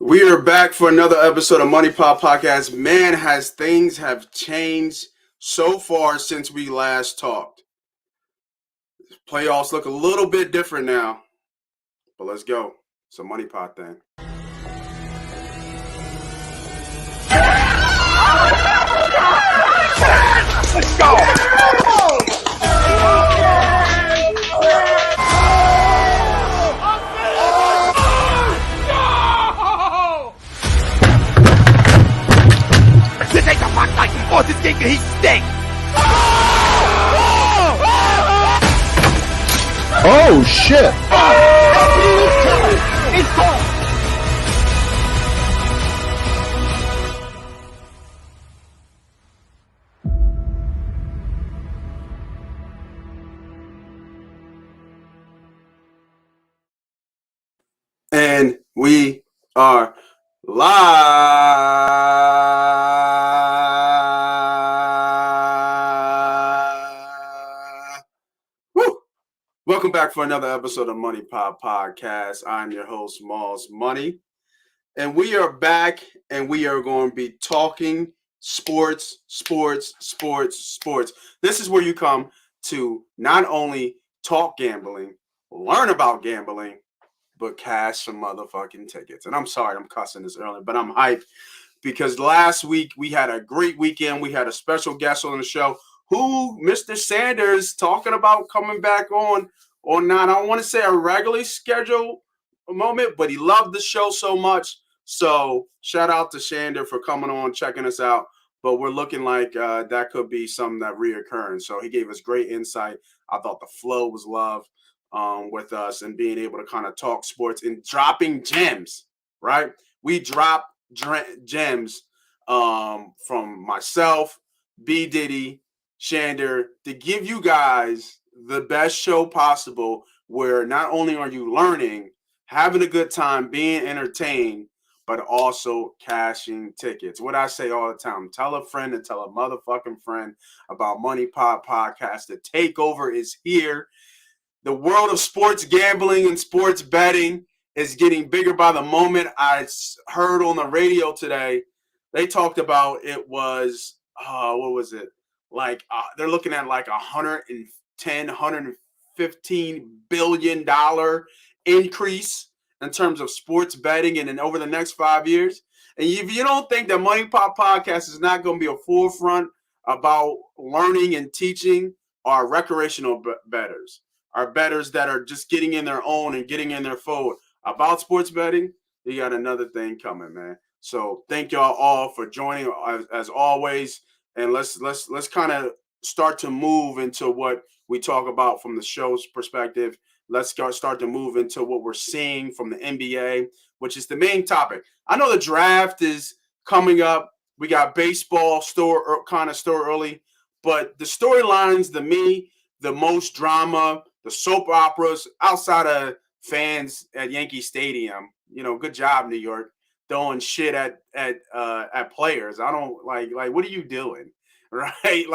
We are back for another episode of Money Pop Podcast. Man, has things have changed so far since we last talked. Playoffs look a little bit different now, but let's go. It's a Money Pot thing. Let's go! This ain't the Fox License Force, this game he stinks! Oh shit! It's gone! And we are live. Woo! Welcome back for another episode of Money Pop Podcast. I'm your host, Malls Money. And we are back and we are going to be talking sports. This is where you come to not only talk gambling, learn about gambling, but cash some motherfucking tickets. And I'm sorry I'm cussing this early, but I'm hyped because last week we had a great weekend. We had a special guest on the show who Mr. Sanders talking about coming back on or not. I don't want to say a regularly scheduled moment, but he loved the show so much. So shout out to Shander for coming on, checking us out. But we're looking like that could be something that reoccurring. So he gave us great insight. I thought the flow was love. With us and being able to kind of talk sports and dropping gems, right? We drop gems from myself, B. Diddy, Shander, to give you guys the best show possible where not only are you learning, having a good time, being entertained, but also cashing tickets. What I say all the time, tell a friend and tell a motherfucking friend about Money Pop Podcast. The takeover is here. The world of sports gambling and sports betting is getting bigger by the moment. I heard on the radio today, they talked about it was, what was it? Like, they're looking at like $115 billion increase in terms of sports betting and then over the next 5 years. And if you don't think that Money Pop Podcast is not going to be a forefront about learning and teaching our recreational bettors, our bettors that are just getting in their own and getting in their forward about sports betting, you got another thing coming, man. So thank y'all all for joining as always. And let's kind of start to move into what we talk about from the show's perspective. Let's start to move into what we're seeing from the NBA, which is the main topic. I know the draft is coming up. We got baseball store early, but the storylines, the most drama, the soap operas outside of fans at Yankee Stadium, good job, New York, throwing shit at players. I don't like what are you doing, right?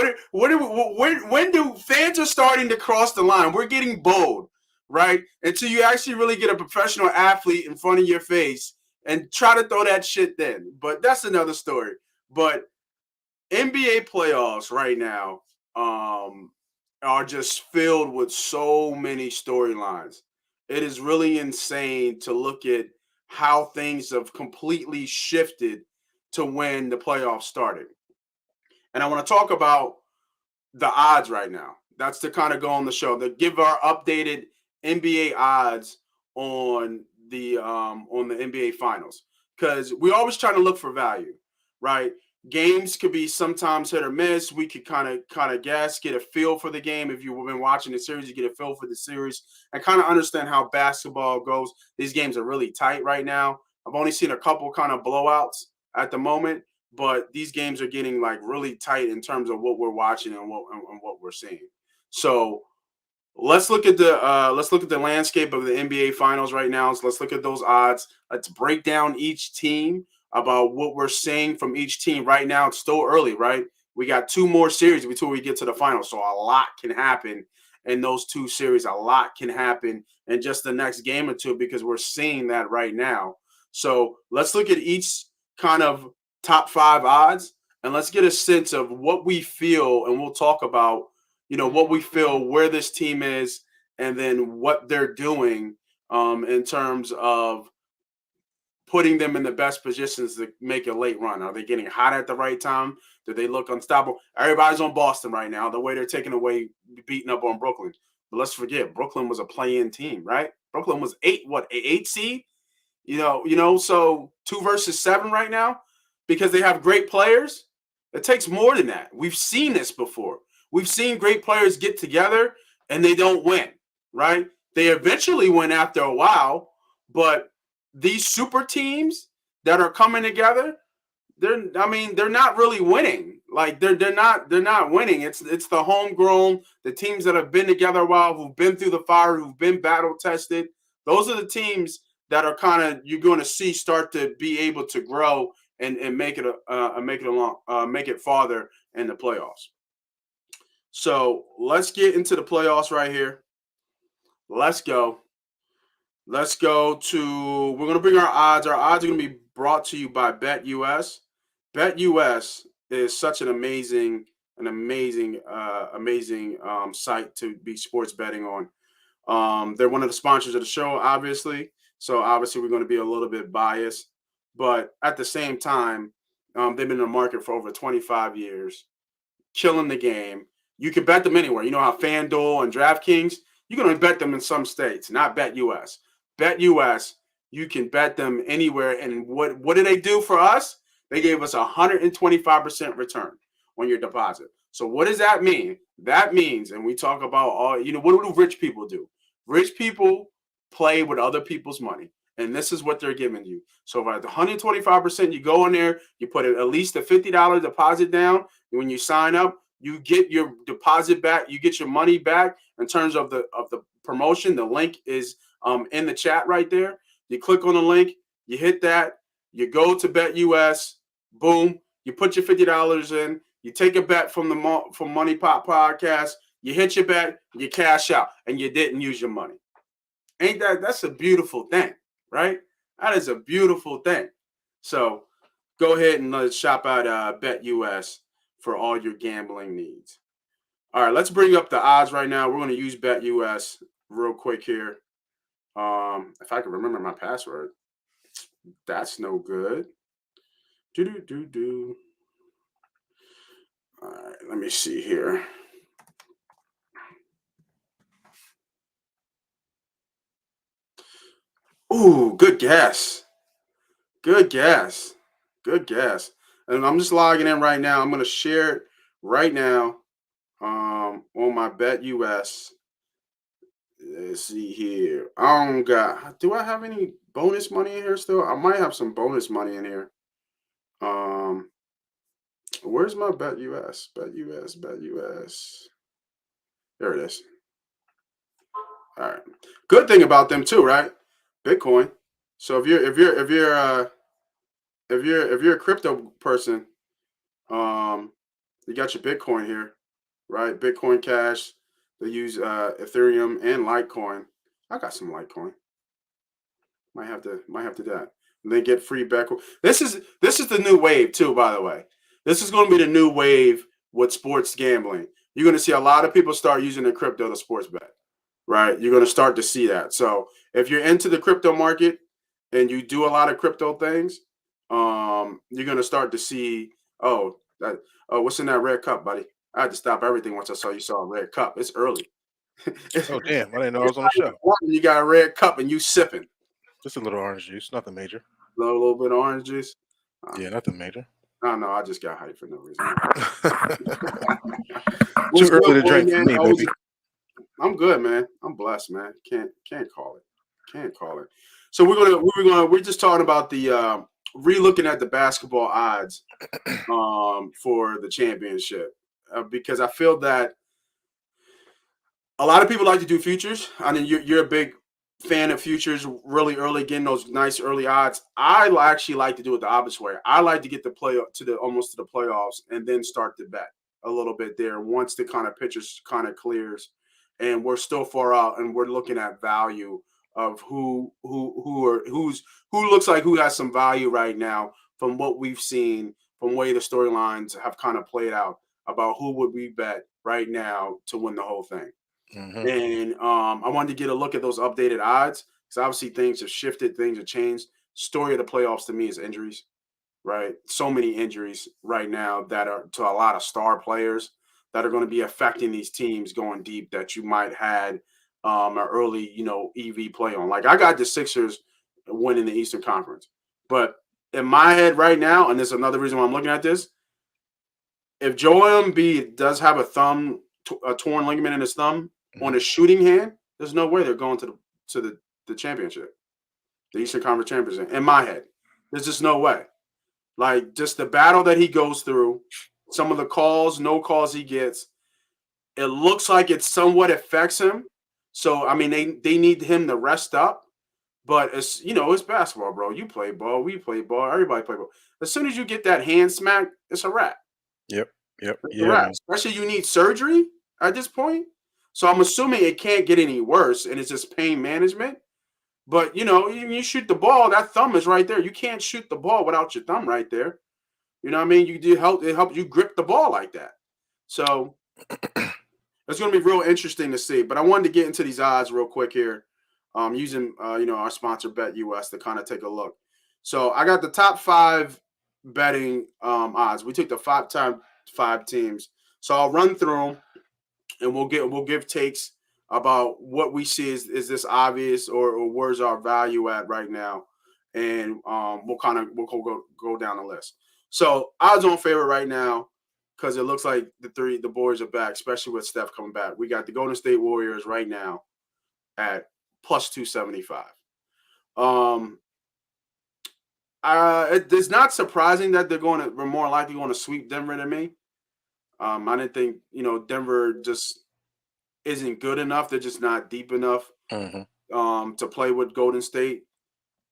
When do fans are starting to cross the line? We're getting bold, right? Until you actually really get a professional athlete in front of your face and try to throw that shit then. But that's another story. But NBA playoffs right now, are just filled with so many storylines. It is really insane to look at how things have completely shifted to when the playoffs started. And I want to talk about the odds right now. That's to kind of go on the show, to give our updated NBA odds on the NBA finals. Because we always try to look for value, right? Games could be sometimes hit or miss. We could kind of guess, get a feel for the game. If you've been watching the series, you get a feel for the series and kind of understand how basketball goes. These games are really tight right now. I've only seen a couple kind of blowouts at the moment, but these games are getting like really tight in terms of what we're watching and what we're seeing. So let's look at the landscape of the NBA finals right now. So let's look at those odds. Let's break down each team about what we're seeing from each team right now. It's still early, right? We got 2 more series before we get to the finals. So a lot can happen in those 2 series. A lot can happen in just the next game or two because we're seeing that right now. So let's look at each kind of top 5 odds, and let's get a sense of what we feel, and we'll talk about, what we feel, where this team is, and then what they're doing in terms of putting them in the best positions to make a late run. Are they getting hot at the right time? Do they look unstoppable? Everybody's on Boston right now, the way they're taking away, beating up on Brooklyn. But let's forget, Brooklyn was a play-in team, right? Brooklyn was 8 seed? So 2 versus 7 right now because they have great players. It takes more than that. We've seen this before. We've seen great players get together and they don't win, right? They eventually win after a while, but these super teams that are coming together, they're not really winning. Like they're not winning. It's the homegrown, the teams that have been together a while, who've been through the fire, who've been battle tested. Those are the teams that are kind of, you're going to see start to be able to grow and make it farther in the playoffs. So let's get into the playoffs right here. Let's go. Let's go to, we're going to bring our odds. Our odds are going to be brought to you by BetUS. BetUS is such an amazing site to be sports betting on. They're one of the sponsors of the show, obviously. So obviously we're going to be a little bit biased. But at the same time, they've been in the market for over 25 years, killing the game. You can bet them anywhere. You know how FanDuel and DraftKings, you can only bet them in some states, not BetUS. BetUS, you can bet them anywhere. And what did they do for us? They gave us 125% return on your deposit. So what does that mean? That means, and we talk about what do rich people do? Rich people play with other people's money. And this is what they're giving you. So at 125%, you go in there, you put at least a $50 deposit down. And when you sign up, you get your deposit back. You get your money back in terms of the promotion. The link is in the chat right there. You click on the link, you hit that, you go to BetUS, boom, you put your $50 in, you take a bet from Money Pop Podcast, you hit your bet, you cash out, and you didn't use your money. That's a beautiful thing, right? That is a beautiful thing. So go ahead and let's shop out BetUS for all your gambling needs. All right, let's bring up the odds right now. We're going to use BetUS real quick here. If I can remember my password, that's no good. All right, let me see here. Ooh, good guess. Good guess. Good guess. And I'm just logging in right now. I'm going to share it right now on my BetUS. Let's see here. Do I have any bonus money in here still? I might have some bonus money in here. Where's my BetUS? BetUS. There it is. All right. Good thing about them too, right? Bitcoin. So if you're a crypto person, you got your Bitcoin here, right? Bitcoin Cash. They use Ethereum and Litecoin. I got some Litecoin. Might have to do that. And then get free back. This is the new wave too, by the way. This is going to be the new wave with sports gambling. You're going to see a lot of people start using the crypto to sports bet, right? You're going to start to see that. So if you're into the crypto market and you do a lot of crypto things, you're going to start to see, what's in that red cup, buddy? I had to stop everything once I saw you saw a red cup. It's early. Oh, damn. I didn't know I was on the show. You got a red cup and you sipping. Just a little orange juice. Nothing major. A little bit of orange juice. Yeah, nothing major. No, I just got hyped for no reason. Too early to drink for me, baby. I'm good, man. I'm blessed, man. Can't call it. So we're just talking about the re-looking at the basketball odds for the championship because I feel that a lot of people like to do futures. I mean, you're a big fan of futures, really early, getting those nice early odds. I actually like to do it the opposite way. I like to get almost to the playoffs and then start to bet a little bit there once the kind of picture kind of clears and we're still far out and we're looking at value of who looks like who has some value right now from what we've seen, from the way the storylines have kind of played out about who would we bet right now to win the whole thing. Mm-hmm. And I wanted to get a look at those updated odds because obviously things have shifted, things have changed. Story of the playoffs to me is injuries, right? So many injuries right now that are to a lot of star players that are going to be affecting these teams going deep that you might had an early, EV play on. Like I got the Sixers winning the Eastern Conference, but in my head right now, and there's another reason why I'm looking at this. If Joel Embiid does have a torn ligament in his thumb on his shooting hand, there's no way they're going to the championship, the Eastern Conference championship. In my head, there's just no way. Like just the battle that he goes through, some of the calls, no calls he gets, it looks like it somewhat affects him. So I mean, they need him to rest up. But it's basketball, bro. You play ball, we play ball, everybody play ball. As soon as you get that hand smacked, it's a wrap. Yep. It's a Yeah, wrap. man. Especially you need surgery at this point. So I'm assuming it can't get any worse, and it's just pain management. But you shoot the ball, that thumb is right there. You can't shoot the ball without your thumb right there. You know what I mean? It helps you grip the ball like that. So it's going to be real interesting to see. But I wanted to get into these odds real quick here, using our sponsor Bet US to kind of take a look. So I got the top 5 betting odds. We took the top 5 teams. So I'll run through them, and we'll give takes about what we see is this obvious or where's our value at right now, and we'll go down the list. So odds on favorite right now, because it looks like the boys are back, especially with Steph coming back. We got the Golden State Warriors right now at plus 275. It's not surprising that we're more likely going to sweep Denver than me. I didn't think Denver just isn't good enough. They're just not deep enough to play with Golden State.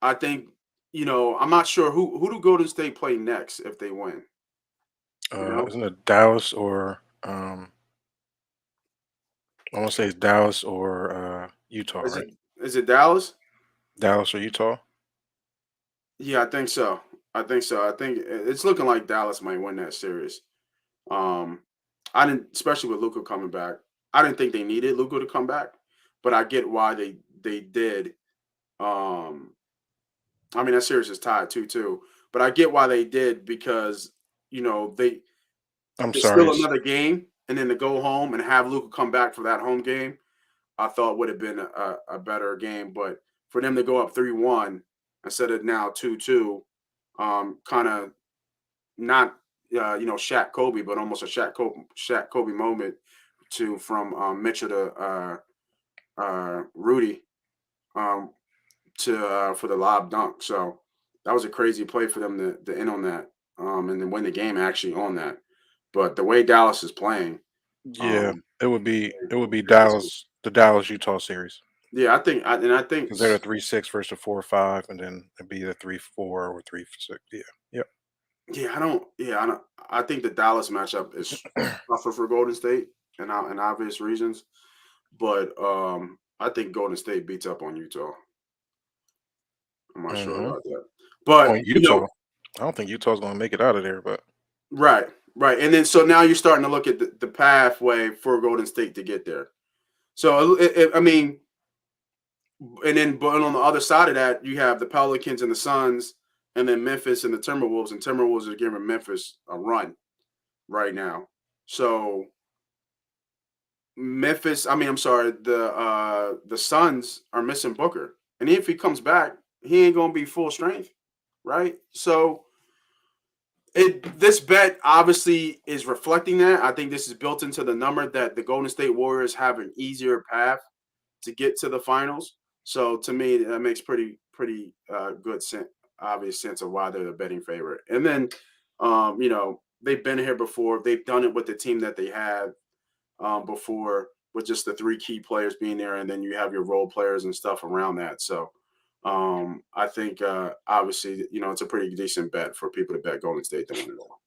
I think I'm not sure who do Golden State play next if they win. Isn't it Dallas or I want to say it's Dallas or Utah, right? Is it Dallas? Dallas or Utah? Yeah, I think so. I think it's looking like Dallas might win that series. I didn't, especially with Luka coming back. I didn't think they needed Luka to come back, but I get why they did. I mean that series is tied 2-2, but I get why they did because I'm it's sorry. still another game, and then to go home and have Luka come back for that home game, I thought would have been a better game. But for them to go up 3-1 instead of now 2-2, kind of not Shaq Kobe, but almost a Shaq Kobe moment from Mitchell to Rudy for the lob dunk. So that was a crazy play for them to end on that, and then win the game actually on that. But the way Dallas is playing, Yeah, it would be Dallas, the Dallas Utah series. Yeah, I think Because they're the 3-6 versus the 4-5, and then it'd be the 3-4 or 3-6. Yeah, yep. Yeah, I don't. I think the Dallas matchup is tougher for Golden State, and obvious reasons. But I think Golden State beats up on Utah. I'm not sure about that. But On Utah, I don't think Utah's going to make it out of there. But right, and then so now you're starting to look at the pathway for Golden State to get there. So I mean, and then but on the other side of that, you have the Pelicans and the Suns, and then Memphis and the Timberwolves, and Timberwolves are giving Memphis a run right now. So I'm sorry, the Suns are missing Booker, and if he comes back, he ain't gonna be full strength, right? So this bet obviously is reflecting that. I think this is built into the number that the Golden State Warriors have an easier path to get to the finals. So to me, that makes pretty good sense, obvious sense of why they're the betting favorite. And then, they've been here before. They've done it with the team that they had before, with just the 3 key players being there, and then you have your role players and stuff around that. So I think obviously, it's a pretty decent bet for people to bet Golden State to win it all.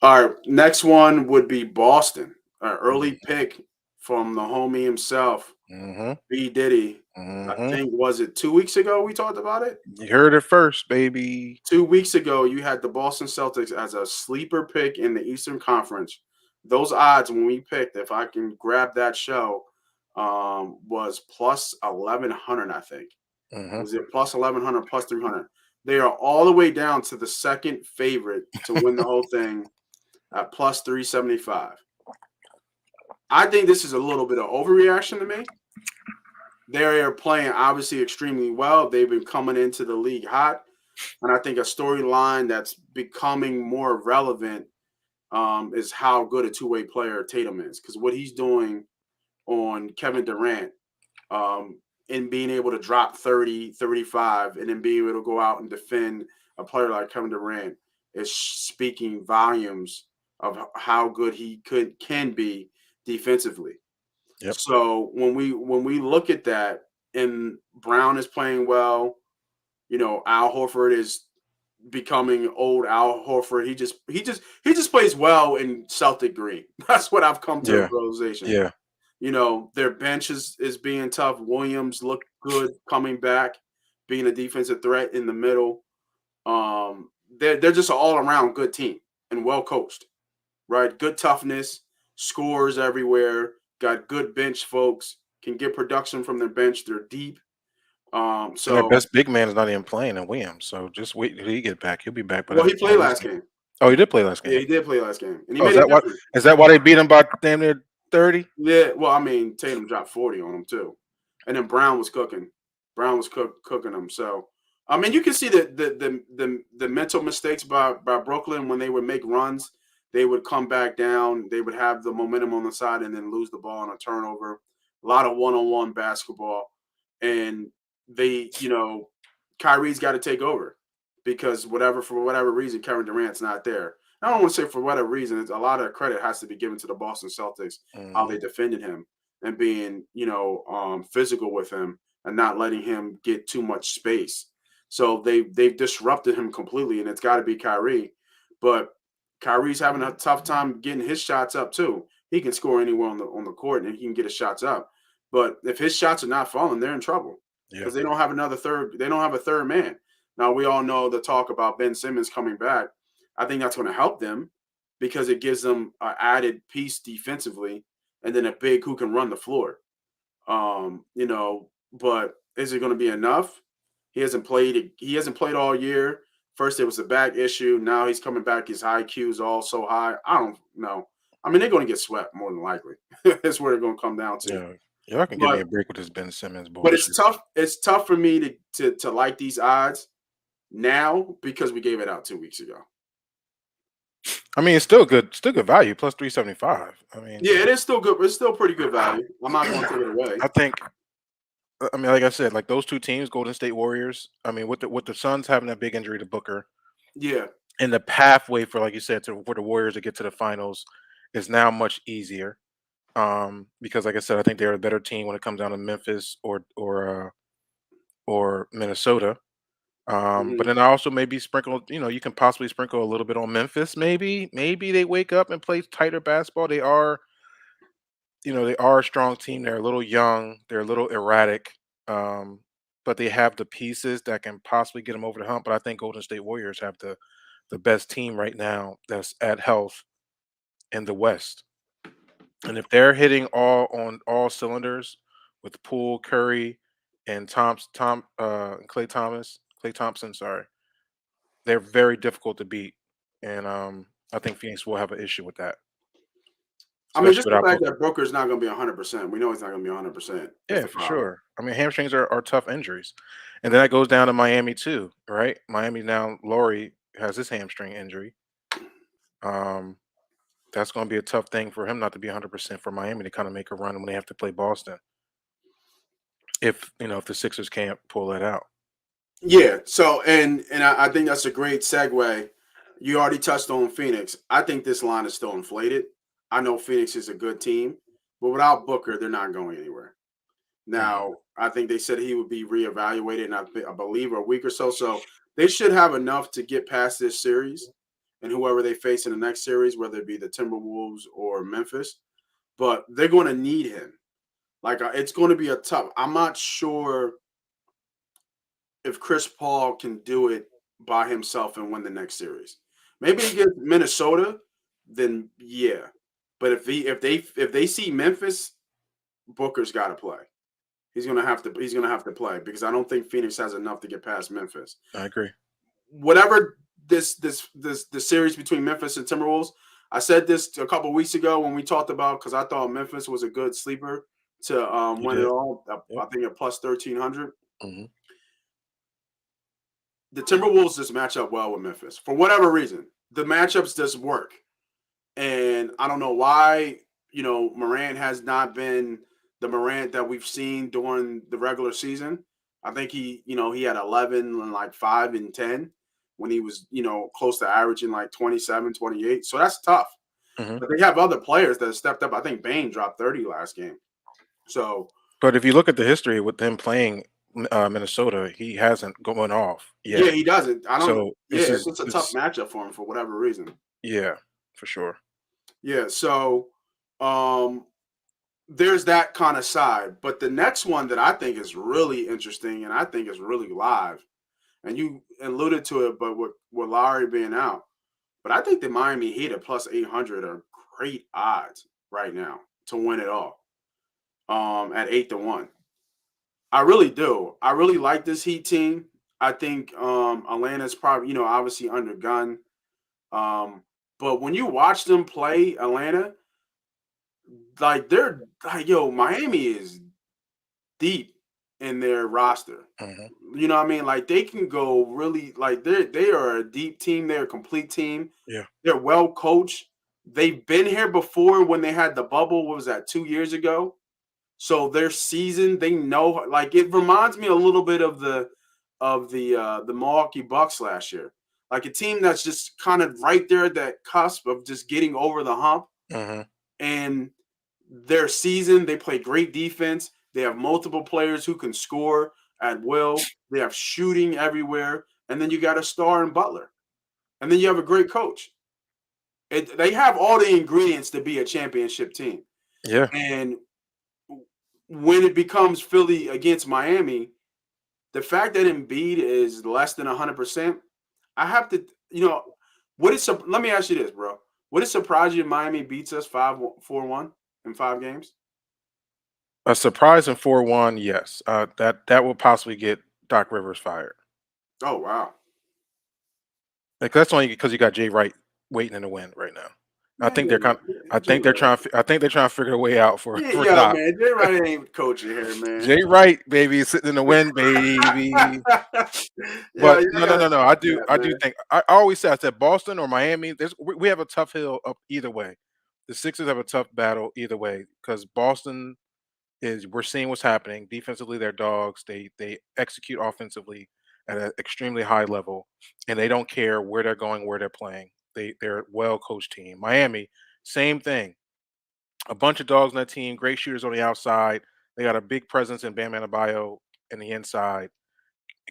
All right, next one would be Boston, an early pick from the homie himself. Mm-hmm. B Diddy. I Mm-hmm. think, was it 2 weeks ago we talked about it? You heard it first, baby. 2 weeks ago, you had the Boston Celtics as a sleeper pick in the Eastern Conference. Those odds when we picked, if I can grab that show, was plus 1,100, I think. Mm-hmm. Was it plus 1,100, plus 300? They are all the way down to the second favorite to win the whole thing at plus 375. I think this is a little bit of overreaction to me. They are playing obviously extremely well. They've been coming into the league hot. And I think a storyline that's becoming more relevant is how good a two-way player Tatum is. Because what he's doing on Kevin Durant and being able to drop 30, 35, and then being able to go out and defend a player like Kevin Durant is speaking volumes of how good he can be defensively. Yep. So when we look at that, and Brown is playing well, Al Horford is becoming old Al Horford. He just plays well in Celtic green. That's what I've come to the Yeah. realization. Yeah. Their bench is being tough. Williams looked good coming back, being a defensive threat in the middle. They're just an all around good team and well coached, right? Good toughness, scores everywhere. Got good bench folks. Can get production from their bench. They're deep. And their So best big man is not even playing in Williams. So just wait till he get back. He'll be back well, he by played this last game. game. Oh, he did play last Yeah, game. he did play last game, and he Oh, made a difference. is that why they beat him by damn near 30? Yeah, well, I mean, Tatum dropped 40 on him too, and then Brown was cooking. Brown was cooking him. So, I mean, you can see the mental mistakes by Brooklyn when they would make runs. They would come back down. They would have the momentum on the side and then lose the ball on a turnover. A lot of one-on-one basketball, and Kyrie's got to take over because for whatever reason, Kevin Durant's not there. I don't want to say for whatever reason. A lot of credit has to be given to the Boston Celtics, how Mm-hmm. they defended him and being, physical with him and not letting him get too much space. So they've disrupted him completely, and it's got to be Kyrie. But Kyrie's having a tough time getting his shots up too. He can score anywhere on the court, and he can get his shots up. But if his shots are not falling, they're in trouble Yeah. because they don't have another third. They don't have a third man. Now we all know the talk about Ben Simmons coming back. I think that's going to help them because it gives them an added piece defensively, and then a big who can run the floor. But is it going to be enough? He hasn't played. He hasn't played all year. First, it was a back issue. Now he's coming back. His IQ is all so high. I don't know. I mean, they're going to get swept more than likely. That's where they're going to come down to. Yeah. Y'all can give me a break with this Ben Simmons But bullshit. it's tough. It's tough for me to like these odds now because we gave it out 2 weeks ago. I mean, it's still good value, plus 375. I mean, Yeah, it is still good. It's still pretty good value. I'm not going to take it away. I mean, like I said, like those two teams, Golden State Warriors. I mean, with the Suns having that big injury to Booker, Yeah. and the pathway for, like you said, for the Warriors to get to the finals is now much easier. Because like I said, I think they're a better team when it comes down to Memphis or Minnesota. But then I also maybe sprinkle, you can possibly sprinkle a little bit on Memphis. Maybe they wake up and play tighter basketball. They are a strong team. They're a little young. They're a little erratic. But they have the pieces that can possibly get them over the hump. But I think Golden State Warriors have the best team right now that's at health in the West. And if they're hitting on all cylinders with Poole, Curry, and Clay Thompson, sorry, they're very difficult to beat. And I think Phoenix will have an issue with that. I mean, Especially just the without fact Booker. that Booker's not going to be 100%. We know he's not going to be 100%. Is Yeah, the for problem. sure. I mean, hamstrings are tough injuries. And then that goes down to Miami too, right? Miami now, Laurie has his hamstring injury. That's going to be a tough thing for him not to be 100% for Miami to kind of make a run when they have to play Boston. If the Sixers can't pull that out. Yeah. So, and I think that's a great segue. You already touched on Phoenix. I think this line is still inflated. I know Phoenix is a good team, but without Booker, they're not going anywhere. Now, I think they said he would be reevaluated in, I believe, a week or so. So they should have enough to get past this series and whoever they face in the next series, whether it be the Timberwolves or Memphis. But they're going to need him. Like it's going to be a tough. I'm not sure if Chris Paul can do it by himself and win the next series. Maybe against Minnesota, then yeah. But if they see Memphis, Booker's got to play. He's gonna have to play because I don't think Phoenix has enough to get past Memphis. I agree. Whatever the series between Memphis and Timberwolves, I said this a couple weeks ago when we talked about because I thought Memphis was a good sleeper to You win it did. all. Yep. I think at plus 1,300. Hmm. The Timberwolves just match up well with Memphis for whatever reason. The matchups just work, and I don't know why. Morant has not been the Morant that we've seen during the regular season. I think he had 11 and like 5 and 10 when he was close to averaging like 27, 28. So that's tough. Hmm. But they have other players that have stepped up. I think Bane dropped 30 last game. So But if you look at the history with him playing Minnesota, he hasn't gone off yeah, yet. he doesn't. I don't. So Yeah, this it's is just a tough this. matchup for him for whatever reason. Yeah, for sure. Yeah. So um, there's that kind of side. But the next one that I think is really interesting and I think is really live, and you alluded to it, but with Lowry being out, but I think the Miami Heat at plus 800 are great odds right now to win it all. At 8-1, I really do. I really like this Heat team. I think Atlanta's probably obviously undergunned. Um, but when you watch them play Atlanta, like they're like Miami is deep in their roster. Hmm. You know what I mean? Like they can go really like they are a deep team. They're a complete team. Yeah. They're well coached. They've been here before when they had the bubble. What was that, 2 years ago? So their season, they know. Like it reminds me a little bit of the Milwaukee Bucks last year. Like a team that's just kind of right there at that cusp of just getting over the hump. Hmm. And their season, they play great defense. They have multiple players who can score at will. They have shooting everywhere. And then you got a star in Butler. And then you have a great coach. They have all the ingredients to be a championship team. Yeah. And when it becomes Philly against Miami, the fact that Embiid is less than 100%, I have to, let me ask you this, bro. Would it surprise you if Miami beats us 5-4-1 in 5 games? A surprise in 4-1, yes. That will possibly get Doc Rivers fired. Oh, wow. Like that's only because you got Jay Wright waiting in the wind right now. I think they're Man, kind. I Jay think they're Wright. trying. I think they're trying to figure a way out for Yeah, for yo, Doc. man, Jay Wright ain't coaching here, man. Jay Wright, baby, is sitting in the wind, baby. Yeah, But you no, no, gotta no, no. stop I do that, think. I always say I said Boston or Miami. We have a tough hill up either way. The Sixers have a tough battle either way because Boston is we're seeing what's happening defensively. They're dogs. They execute offensively at an extremely high level, and they don't care where they're going, where they're playing. They're a well coached team. Miami, same thing. A bunch of dogs on that team. Great shooters on the outside. They got a big presence in Bam Adebayo in the inside.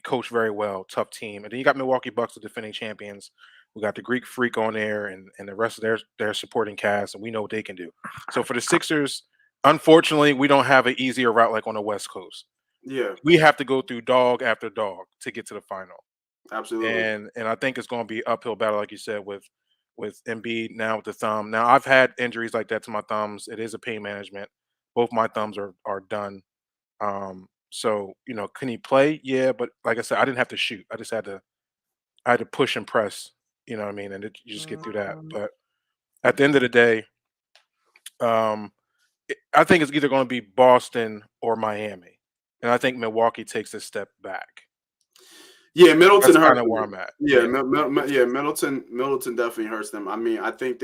Coached very well. Tough team. And then you got Milwaukee Bucks, the defending champions. We got the Greek Freak on there, and the rest of their supporting cast, and we know what they can do. So for the Sixers, unfortunately, we don't have an easier route like on the West Coast. yeah, We have to go through dog after dog to get to the final, absolutely. and I think it's going to be uphill battle, like you said, with Embiid now with the thumb. Now I've had injuries like that to my thumbs. It is a pain management. Both my thumbs are done. So can he play? Yeah, but like I said, I didn't have to shoot. I had to push and press. You know what I mean? And you just get through that. But at the end of the day, um, I think it's either going to be Boston or Miami, and I think Milwaukee takes a step back. Yeah, Middleton That's kind hurts of where them. I'm at. Yeah, Yeah. yeah, Middleton definitely hurts them. I mean, I think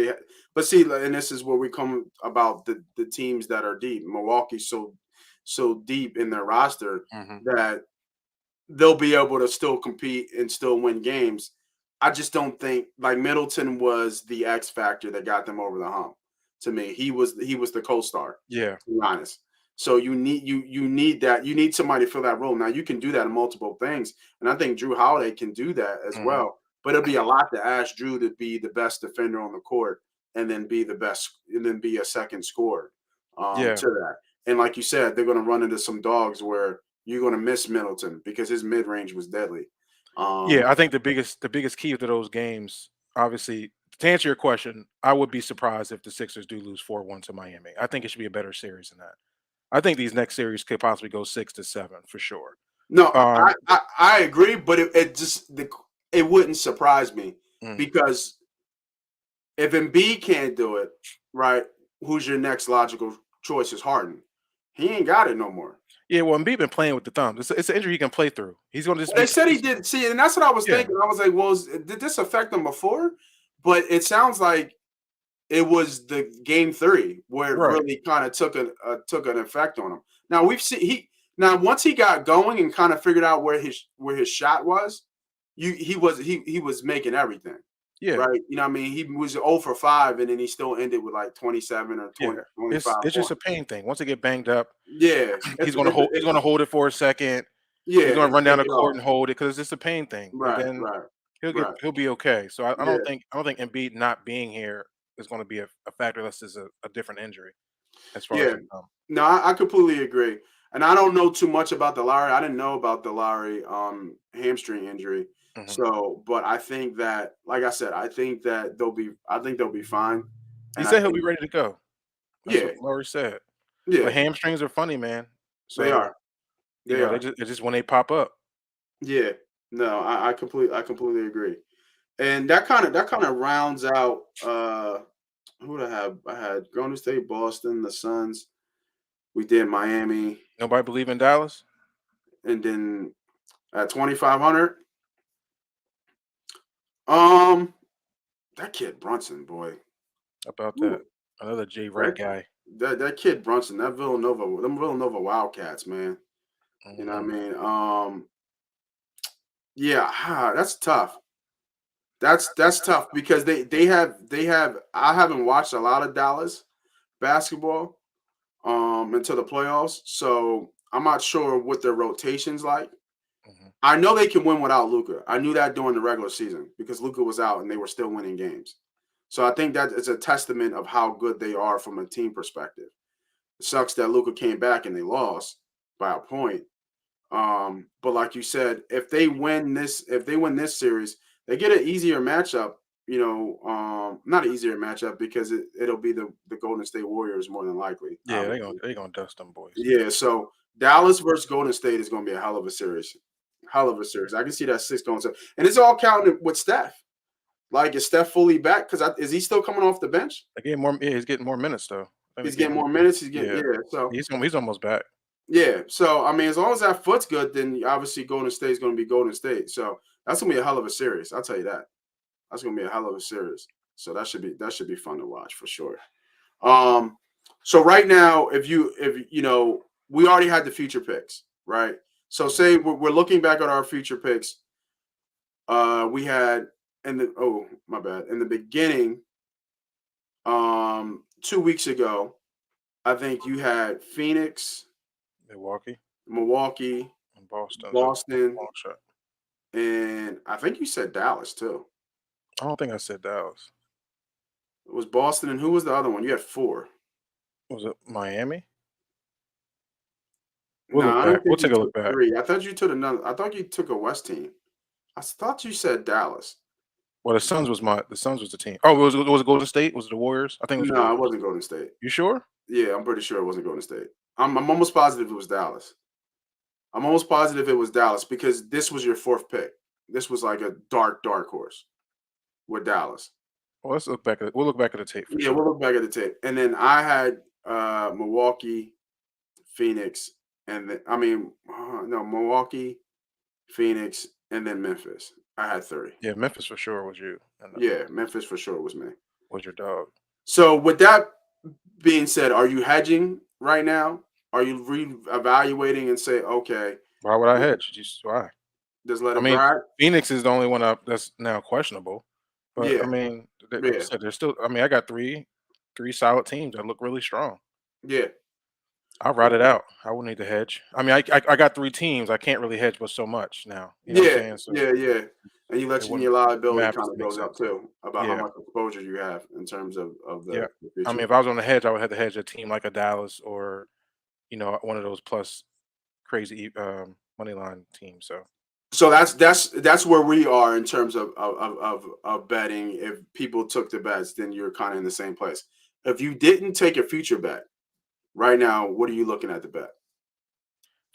but see, like, and this is where we come about the teams that are deep. Milwaukee's so deep in their roster Hmm. that they'll be able to still compete and still win games. I just don't think like Middleton was the X factor that got them over the hump. To me, he was the co-star. Yeah. To be honest, so you need that. You need somebody to fill that role. Now you can do that in multiple things, and I think Drew Holiday can do that as Hmm. well. But it'll be a lot to ask Drew to be the best defender on the court and then be the best and then be a second scorer Yeah. to that. And like you said, they're going to run into some dogs where you're going to miss Middleton because his mid range was deadly. Yeah, I think the biggest key to those games, obviously, to answer your question, I would be surprised if the Sixers do lose 4-1 to Miami. I think it should be a better series than that. I think these next series could possibly go 6-7 for sure. No, Um, I agree, but it wouldn't surprise me mm. because if Embiid can't do it, right, who's your next logical choice is Harden. He ain't got it no more. Yeah, well, Embiid been playing with the thumbs. It's an injury he can play through. He's going to just They be said he did. See, and that's what I was yeah, thinking. I was like, well, did this affect him before? But it sounds like it was the game 3 where it right. really kind of took an effect on him. Now we've seen now once he got going and kind of figured out where his shot was, he was making everything. Yeah, Right. You know what I mean? He was 0 for 5 and then he still ended with like 27 or yeah. 20, 25 It's just points. a pain thing. Once they get banged up, Yeah. he's going to hold it for a second. Yeah, He's going to and run down take the it court off. and hold it because it's just a pain thing. But Right, then right, he'll right. be okay. So Yeah. I don't think Embiid not being here is going to be a factor unless it's a different injury as far as Yeah. I know. No, I completely agree. And I don't know too much about the Lowry. I didn't know about the Lowry hamstring injury. Mhm. So, but I think that, like I said, I think they'll be fine. He And I said he'll be think, ready to go. That's yeah, what Laurie said. yeah, But hamstrings are funny, man. they So are. They are. it's just when they pop up. Yeah. No, I completely agree. And that kind of rounds out who would I have? I had Golden State, Boston, the Suns. We did Miami, Nobody believe in Dallas and then at 2,500. Um, that kid Brunson, boy, about that. Ooh, Another J Wright that guy. that kid Brunson, them Villanova Wildcats, man. You know what I Mhm. mean? Yeah, that's tough. That's tough because they have. I haven't watched a lot of Dallas basketball until the playoffs, so I'm not sure what their rotation's like. Mhm. I know they can win without Luca. I knew that during the regular season because Luca was out and they were still winning games. So I think that is a testament of how good they are from a team perspective. It sucks that Luca came back and they lost by a point. But like you said, if they win this series, they get an easier matchup. You know, not an easier matchup because it'll be the Golden State Warriors more than likely, Yeah, obviously. they gonna dust them boys. Yeah, so Dallas versus Golden State is going to be a hell of a series. Hell of a series. I can see that 6 going to, and it's all counting with Steph. Like, is Steph fully back? Because is he still coming off the bench? They getting more. Yeah, he's getting more minutes though. I think He's they gave getting him. more minutes. He's getting Yeah, So he's almost back. yeah. So I mean, as long as that foot's good, then obviously Golden State is going to be Golden State. So that's going to be a hell of a series. I'll tell you that. That's going to be a hell of a series. So that should be fun to watch for sure. Um, so right now, if you know, we already had the future picks, right? So say we're looking back at our future picks. We had in the oh my bad in the beginning, 2 weeks ago, I think you had Phoenix, Milwaukee Milwaukee, and Boston's a Boston, long shot. and I think you said Dallas too. I don't think I said Dallas. It was Boston, and who was the other one? You had 4. Was it Miami? We'll No, look I back. don't We'll think you take a look took back. 3. I thought you took another. I thought you took a West team. I thought you said Dallas. Well, the Suns was the team. Oh, was it Golden State? Was it the Warriors? I think it was the No, it Warriors. wasn't Golden State. You sure? Yeah, I'm pretty sure it wasn't Golden State. I'm almost positive it was Dallas. I'm almost positive it was Dallas because this was your 4th pick. This was like a dark horse with Dallas. Well, we'll look back at the tape for Yeah, sure. we'll look back at the tape. And then I had Milwaukee, Phoenix, and no, Milwaukee, Phoenix, and then Memphis. I had 3. Yeah, Memphis for sure was you, and Yeah, Memphis for sure was me. was your dog. So with that being said, are you hedging right now? Are you re-evaluating and say, okay, Why would I hedge? Just why? just let I it mean, ride? Phoenix is the only one up that's now questionable. But I Yeah, mean, like you yeah, said, there's still. I mean, I got three solid teams that look really strong. yeah. I'll ride it out. I wouldn't need to hedge. I mean, I got 3 teams. I can't really hedge but so much now. You know what I'm Yeah, saying? So yeah. And you it let wouldn't your the liability math kind doesn't of make goes up sense. too about how Yeah, much exposure you have in terms of yeah. the I future. mean, if I was on the hedge, I would have to hedge a team like a Dallas or one of those plus crazy money line teams. So that's where we are in terms of betting. If people took the bets, then you're kind of in the same place. If you didn't take a future bet right now, what are you looking at the bet?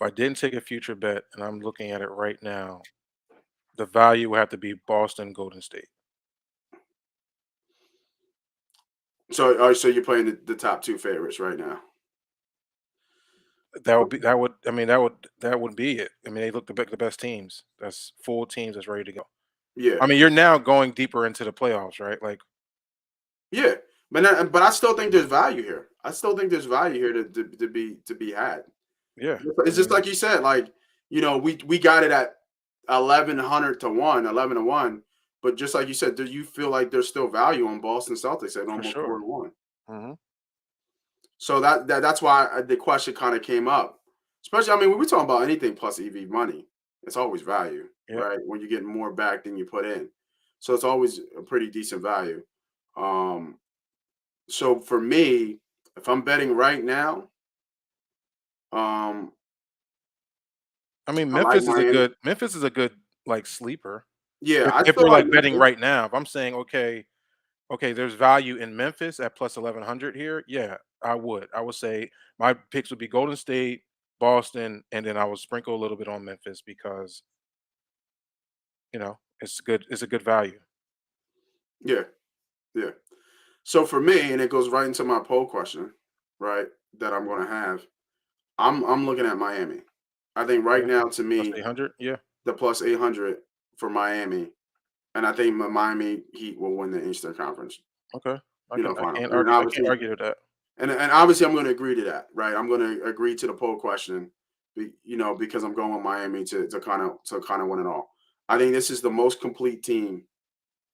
If I didn't take a future bet and I'm looking at it right now, the value would have to be Boston, Golden State. So you're playing the top two favorites right now. That would be it. I mean, they look the best teams. That's full teams that's ready to go. Yeah, I mean, you're now going deeper into the playoffs, right? Like, yeah, but I still think there's value here. I still think there's value here to be had. yeah. I It's just mean, like you said, like we got it at 1100 to 1, 11 to 1. But just like you said, do you feel like there's still value on Boston Celtics at for almost 4 sure. to 1? Hmm. So that's why the question kind of came up. Especially, I mean, when we're talking about anything plus EV money, it's always value, Yeah. right? When you get more back than you put in, so it's always a pretty decent value. Um, so for me, if I'm betting right now, um, I mean, I like Miami. Memphis is a good like sleeper. Yeah, I If still we're like like betting Memphis. right now, if I'm saying okay, there's value in Memphis at plus 1100 here. Yeah, I would say my picks would be Golden State, Boston, and then I would sprinkle a little bit on Memphis because it's good. It's a good value. Yeah, yeah. So for me, and it goes right into my poll question, right? That I'm going to have. I'm looking at Miami. I think right Yeah, now, to plus me, 800. Yeah. the plus 800 for Miami, and I think the Miami Heat will win the Eastern Conference, Okay. final. And I can't obviously, argue to that. and obviously, I'm going to agree to that, right? I'm going to agree to the poll question, because I'm going with Miami to kind of win it all. I think this is the most complete team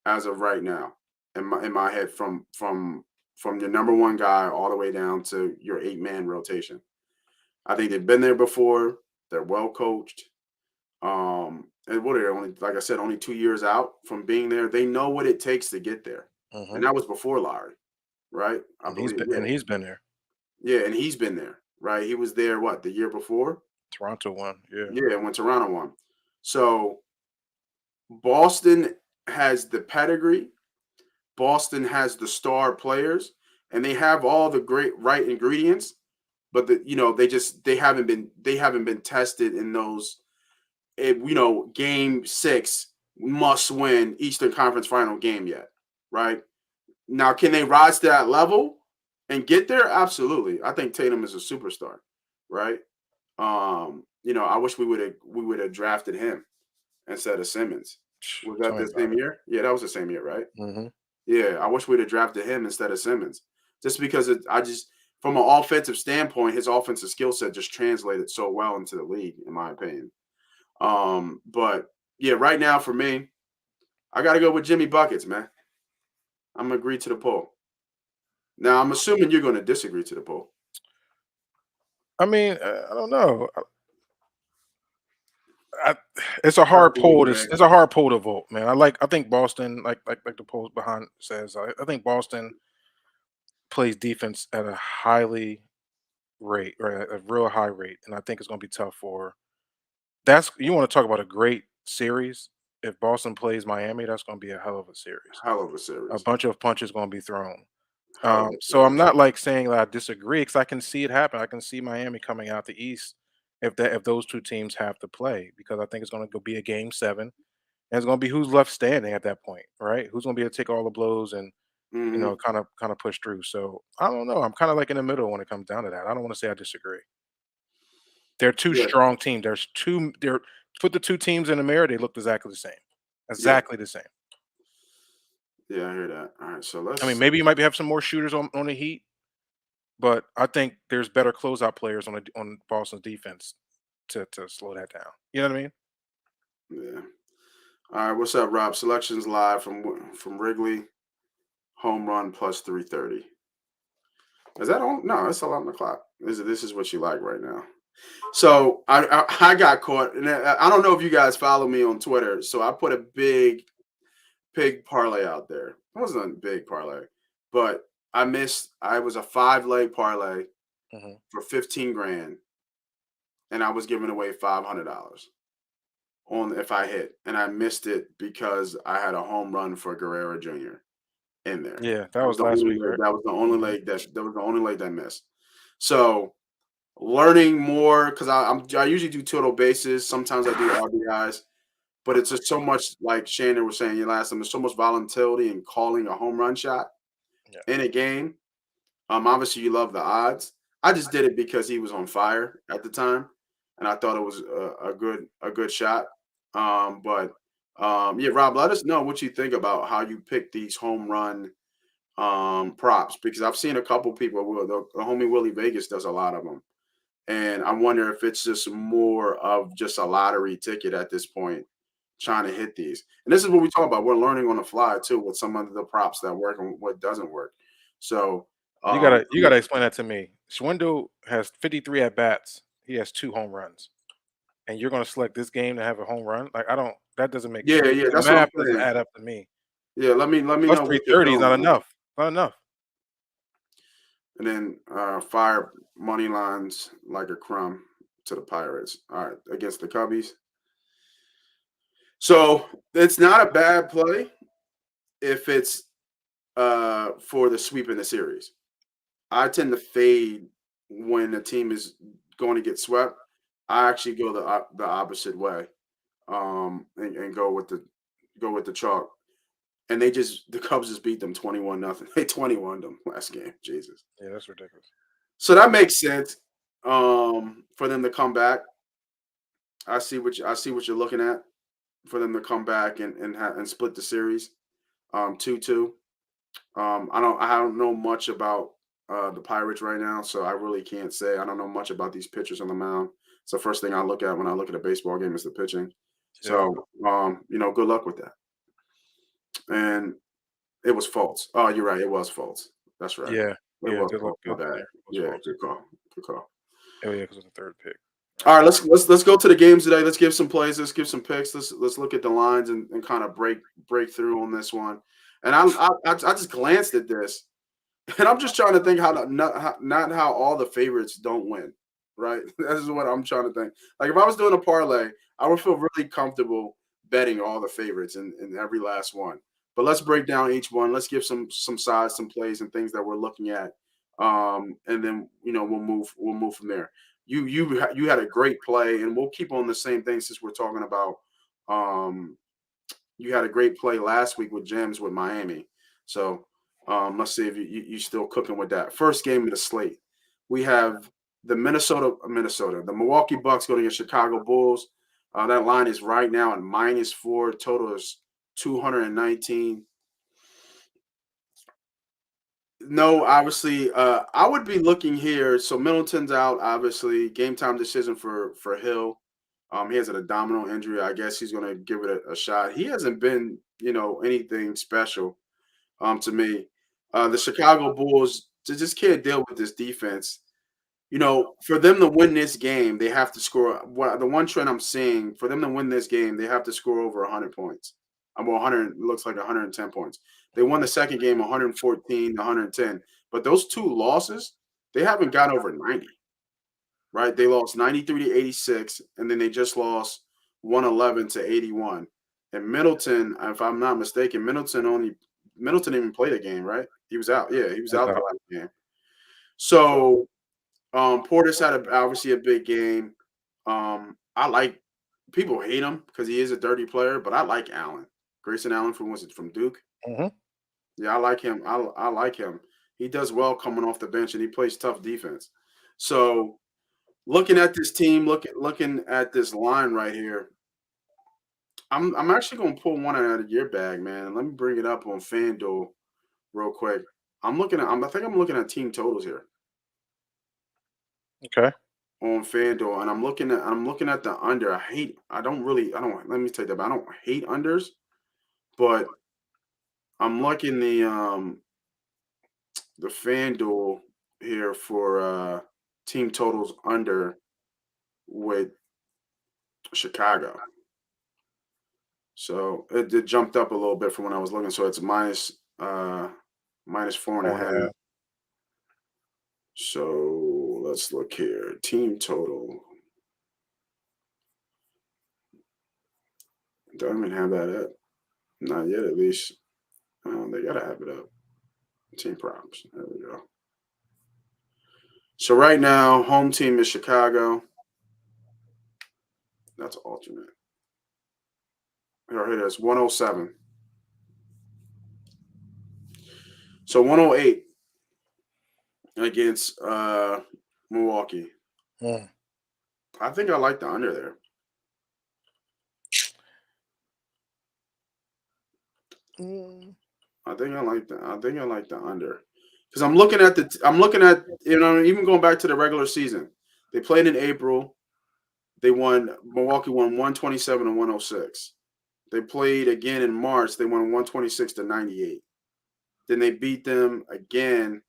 as of right now in my head, from your number one guy all the way down to your 8-man rotation. I think they've been there before. They're well coached. And what are they, only, like I said, only 2 years out from being there? They know what it takes to get there, and Hmm. that was before Lowry, right? I believe, yeah, And he's been there. yeah, and he's been there, right? He was there what, the year before? Toronto won. Yeah. Yeah, when Toronto won. So Boston has the pedigree. Boston has the star players, and they have all the great right ingredients, but they haven't been tested in those, game 6 must win Eastern Conference final game yet, right? Now, can they rise to that level and get there? Absolutely. I think Tatum is a superstar, right? I wish we would have drafted him instead of Simmons. Was Tell that me the about same year? Yeah, that was the same year, right? it. Hmm. Yeah, I wish we'd have drafted him instead of Simmons, just because from an offensive standpoint, his offensive skill set just translated so well into the league, in my opinion. But yeah, right now for me, I got to go with Jimmy buckets, man. I'm gonna agree to the poll. Now I'm assuming you're going to disagree to the poll. I mean, I don't know. I, it's a That's hard the poll. way. It's a hard poll to vote, man. I think Boston, like the poll behind says. I think Boston plays defense at a highly rate or a real high rate, and I think it's going to be tough for. That's you want to talk about a great series. If Boston plays Miami, that's going to be a hell of a series. Hell of a A series. bunch of punches going to be thrown. Hell of a So I'm series. not like saying that I disagree because I can see it happen. I can see Miami coming out the East if those two teams have to play because I think it's going to go be a game 7 and it's going to be who's left standing at that point, right? Who's going to be able to take all the blows and Hmm. kind of push through. So I don't know. I'm kind of like in the middle when it comes down to that. I don't want to say I disagree. They're two Yeah, strong teams. There's two. They're put the two teams in the mirror. They look exactly the same. yeah, Exactly the same. yeah. I hear that. All right, so I mean, let's. maybe you might have some more shooters on the Heat, but I think there's better closeout players on Boston's defense to slow that down. You know what I mean? Yeah. All right, what's up, Rob? Selections live from Wrigley. Home run plus 330. Is that on? No, it's 11 o'clock. This is what you like right now. So I got caught, and I don't know if you guys follow me on Twitter. So I put a big parlay out there. It wasn't a big parlay, but I missed. I was a 5-leg parlay. Mhm. for 15 grand, and I was giving away $500 on if I hit, and I missed it because I had a home run for Guerrero Jr. in there. Yeah, that was last week, right? That was the only Mhm. leg that was the only leg that missed. So learning more because I usually do total bases. Sometimes I do RBIs, but it's just so much like Shannon was saying last time. There's so much volatility in calling a home run shot Yeah. in a game. Obviously you love the odds. I just did it because he was on fire at the time, and I thought it was a good shot. But yeah, Rob, let us know what you think about how you pick these home run props because I've seen a couple people. The homie Willie Vegas does a lot of them, and I wonder if it's just more of just a lottery ticket at this point, trying to hit these. And this is what we talk about. We're learning on the fly too with some of the props that work and what doesn't work. So You gotta explain that to me. Schwindel has 53 at bats. He has 2 home runs, and you're gonna select this game to have a home run? Like, I don't. That doesn't make yeah, sense. yeah, The that's what I'm math doesn't saying. add up to me. Yeah, let me Plus know what you're 330 is not feeling. enough. Not enough. And then fire money lines like a crumb to the Pirates. All right, against the Cubbies. So it's not a bad play if it's for the sweep in the series. I tend to fade when a team is going to get swept. I actually go the opposite way, and go with the chalk. And the Cubs just beat them 21-0. They 21 them last game. Jesus. Yeah, that's ridiculous. So that makes sense for them to come back. I see what you're looking at for them to come back and split the series 2-2. I don't know much about the Pirates right now, so I really can't say. I don't know much about these pitchers on the mound. It's the first thing I look at when I look at a baseball game is the pitching. Yeah. So good luck with that. And it was false. Oh, you're right. It was false. That's right. Yeah. It Yeah, was good luck false. My good bad. yeah, it was Yeah, false. good call. Good call. Oh, yeah, because of the 3rd pick. All Alright. right, let's go to the games today. Let's give some plays. Let's give some picks. Let's look at the lines and kind of break through on this one. And I just glanced at this, and I'm just trying to think not how all the favorites don't win, right? This is what I'm trying to think. Like if I was doing a parlay, I would feel really comfortable betting all the favorites in every last one. But let's break down each one. Let's give some size, some plays, and things that we're looking at, and then we'll move from there. You had a great play, and we'll keep on the same thing since we're talking about. Um, you had a great play last week with James with Miami. So let's see if you still cooking with that. First game of the slate, we have the the Milwaukee Bucks going against Chicago Bulls. That line is right now at -4. Total is 219. No, obviously, I would be looking here. So Middleton's out, obviously. Game time decision for Hill. He has an abdominal injury. I guess he's going to give it a shot. He hasn't been, anything special to me. The Chicago Bulls just can't deal with this defense. For them to win this game, they have to score. The one trend I'm seeing for them to win this game, they have to score over 100 points. Well, 100 looks like 110 points. They won the second game 114 to 110, but those two losses, they haven't got over 90. Right? They lost 93 to 86, and then they just lost 111 to 81. And Middleton, if I'm not mistaken, Middleton didn't even play the game, right? He was out. Yeah, he was That's out the out. last game. So Portis had obviously a big game. I like people hate him because he is a dirty player, but I like Allen. Grayson Allen from Duke. Mhm. Yeah, I like him. I like him. He does well coming off the bench and he plays tough defense. So looking at this team, looking at this line right here, I'm actually gonna pull one out of your bag, man. Let me bring it up on FanDuel real quick. I think I'm looking at team totals here Okay. on FanDuel, and I'm looking at the under. I don't let me take that back. I don't hate unders, but I'm looking the FanDuel here for team totals under with Chicago. So it jumped up a little bit from when I was looking. So it's minus 4.5. 4.5. So let's look here. Team total. Don't even have that up. Not yet, at least. They gotta have it up. Team props. There we go. So right now, home team is Chicago. That's alternate. Here it is, 107. So 108 against Milwaukee. Mm. I think I like the under there. I think I like the under. Because I'm looking at even going back to the regular season. They played in April. Milwaukee won 127 and 106. They played again in March. They won 126 to 98. Then they beat them again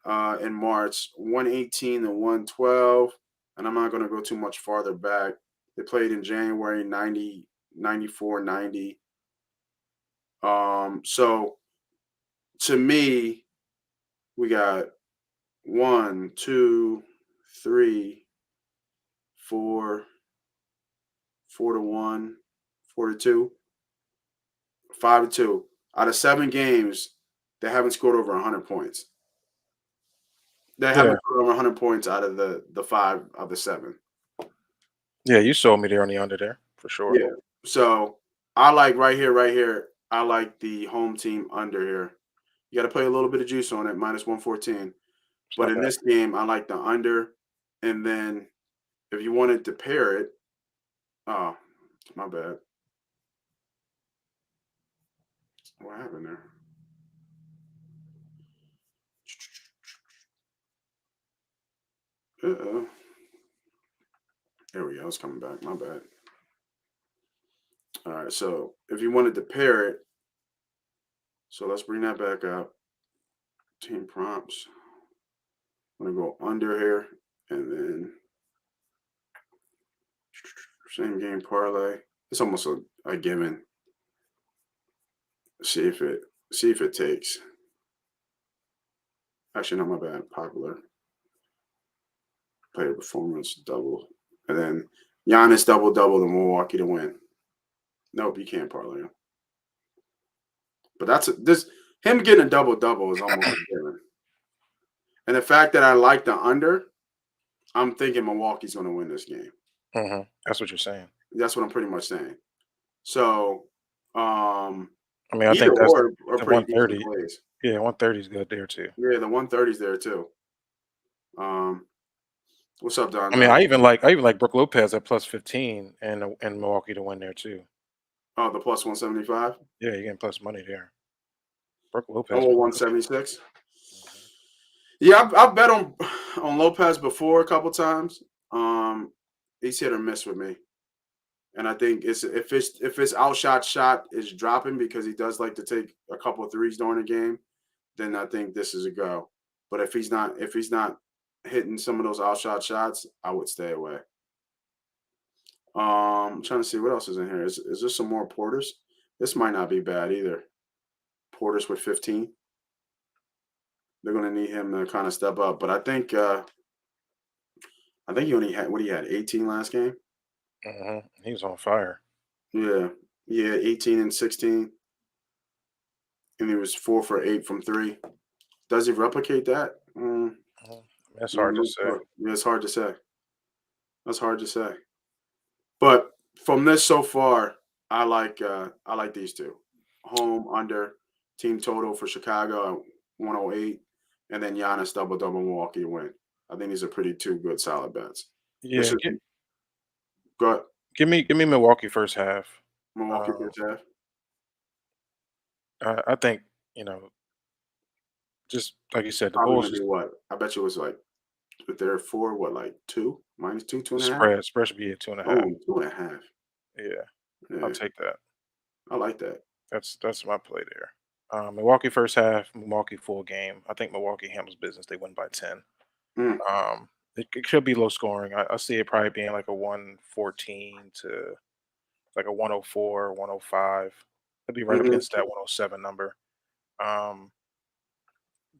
in March, 118 to 112. And I'm not going to go too much farther back. They played in January, 90, 94, 90. So to me, we got 1, 2, 3, 4, 4 to 1, 4 to 2, 5 to 2. Out of 7 games, they haven't scored over 100 points. They Yeah. haven't scored over 100 points out of the 5 of the 7. Yeah, you sold me there on the under there for sure. Yeah. So I like right here. I like the home team under here. You got to play a little bit of juice on it, minus 114. But not in bad. this game, I like the under. And then if you wanted to pair it, oh, my bad. What happened there? Uh-oh. There we go. It's coming back. My bad. All right. So if you wanted to pair it, so let's bring that back up. Team prompts. I'm going to go under here and then same game parlay. It's almost a given. See if it takes. Actually, not my bad. Popular player performance double, and then Giannis double the Milwaukee to win. Nope, you can't parlay him. But him getting a double is almost a given. And the fact that I like the under, I'm thinking Milwaukee's going to win this game. Mm-hmm. That's what you're saying. That's what I'm pretty much saying. So, I mean, I either think that's or are the pretty decent 130. plays. Yeah, 130 is good there too. Yeah, the 130's there too. What's up, Don? I mean, I even like Brook Lopez at plus 15 and Milwaukee to win there too. Oh, the plus 175. Yeah, you're getting plus money there. Brook Lopez. Oh, 176. Yeah, I've bet on Lopez before a couple times. He's hit or miss with me, and I think if his outshot shot is dropping because he does like to take a couple of threes during the game, then I think this is a go. But if he's not hitting some of those outshot shots, I would stay away. I'm trying to see what else is in here. Is there some more Porters? This might not be bad either. Porters with 15. They're going to need him to kind of step up. But I think he only had 18 last game. Mm-hmm. He was on fire. Yeah, 18 and 16, and he was 4 for 8 from 3. Does he replicate that? That's hard to say. Yeah, it's hard to say. That's hard to say. But from this so far, I like these two. Home under, team total for Chicago at 108, and then Giannis double Milwaukee win. I think these are two good solid bets. Yeah, Go ahead. give me Milwaukee first half. Milwaukee first half. I think just like you said, the Probably Bulls gonna be what? I bet you it was like if they're 4, what, like 2? Minus 2, 2.5? spread should be at 2.5. Oh, 2.5. Yeah, Yeah, I'll take that. I like that. That's my play there. Milwaukee first half, Milwaukee full game. I think Milwaukee handles business. They win by 10. Mm. It could be low scoring. I see it probably being like a 114 to like a 104, 105. It'll be right up Mm-hmm. against that 107 number.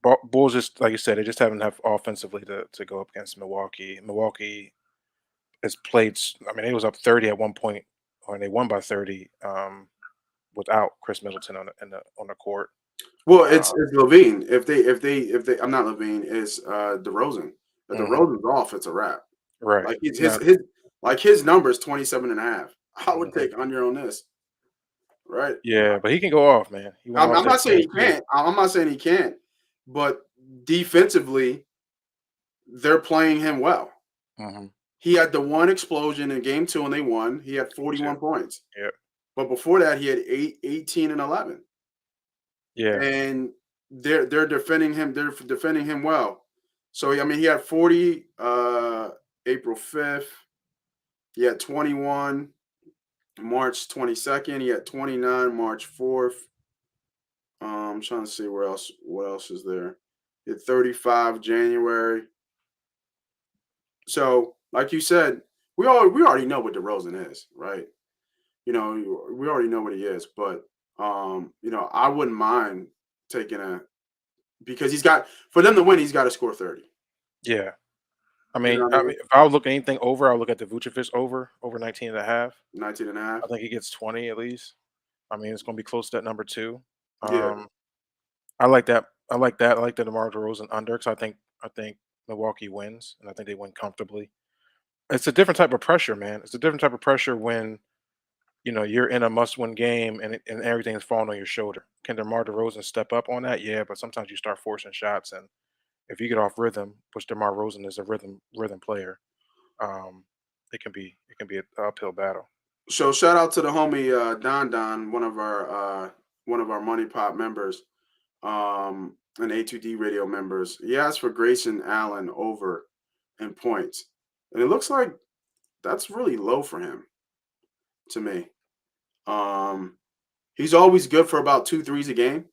Bulls just like you said, they just haven't enough offensively to go up against Milwaukee. Milwaukee has played. I mean, it was up 30 at one point, or they won by 30 without Chris Middleton on the court. Well, Uh, it's Levine. If they, I'm not Levine. It's DeRozan. If mhm, DeRozan's off, it's a wrap. right. Like Now, his number is 27.5. I would mhm, take under on this, right? yeah, but he can go off, man. He went off I'm that not saying game he too. can't. I'm not saying he can't, but defensively, they're playing him well. Mhm, He had the one explosion in game two and they won. He had me too. 41 points. Yeah, But before that, he had 18 and 11. yeah, And they're defending him. They're defending him well. So I mean, he had 40 April 5th. He had 21 March 22nd. He had 29 March 4th. I'm trying to see what else is there. He had 35 January. So, like you said, we already know what DeRozan is, right? We already know what he is, but I wouldn't mind taking a because he's got for them to win, he's got to score 30. yeah. You know what I mean? If I would look at anything over, I'll look at the Vucevic over 19 and a half. 19 and a half. I think he gets 20 at least. I mean, it's going to be close to that number two. Yeah. Um, I like that. I like that. I like the DeMar DeRozan under because I think Milwaukee wins, and I think they win comfortably. It's a different type of pressure, man. It's a different type of pressure when you're in a must-win game and everything is falling on your shoulder. Can DeMar DeRozan step up on that? Yeah, but sometimes you start forcing shots, and if you get off rhythm, which DeMar DeRozan is a rhythm player, um, it can be an uphill battle. So shout out to the homie Don, one of our Money Pop members, and A2D radio members. He asked for Grayson Allen over in points. And it looks like that's really low for him to me. Um, he's always good for about two threes a game,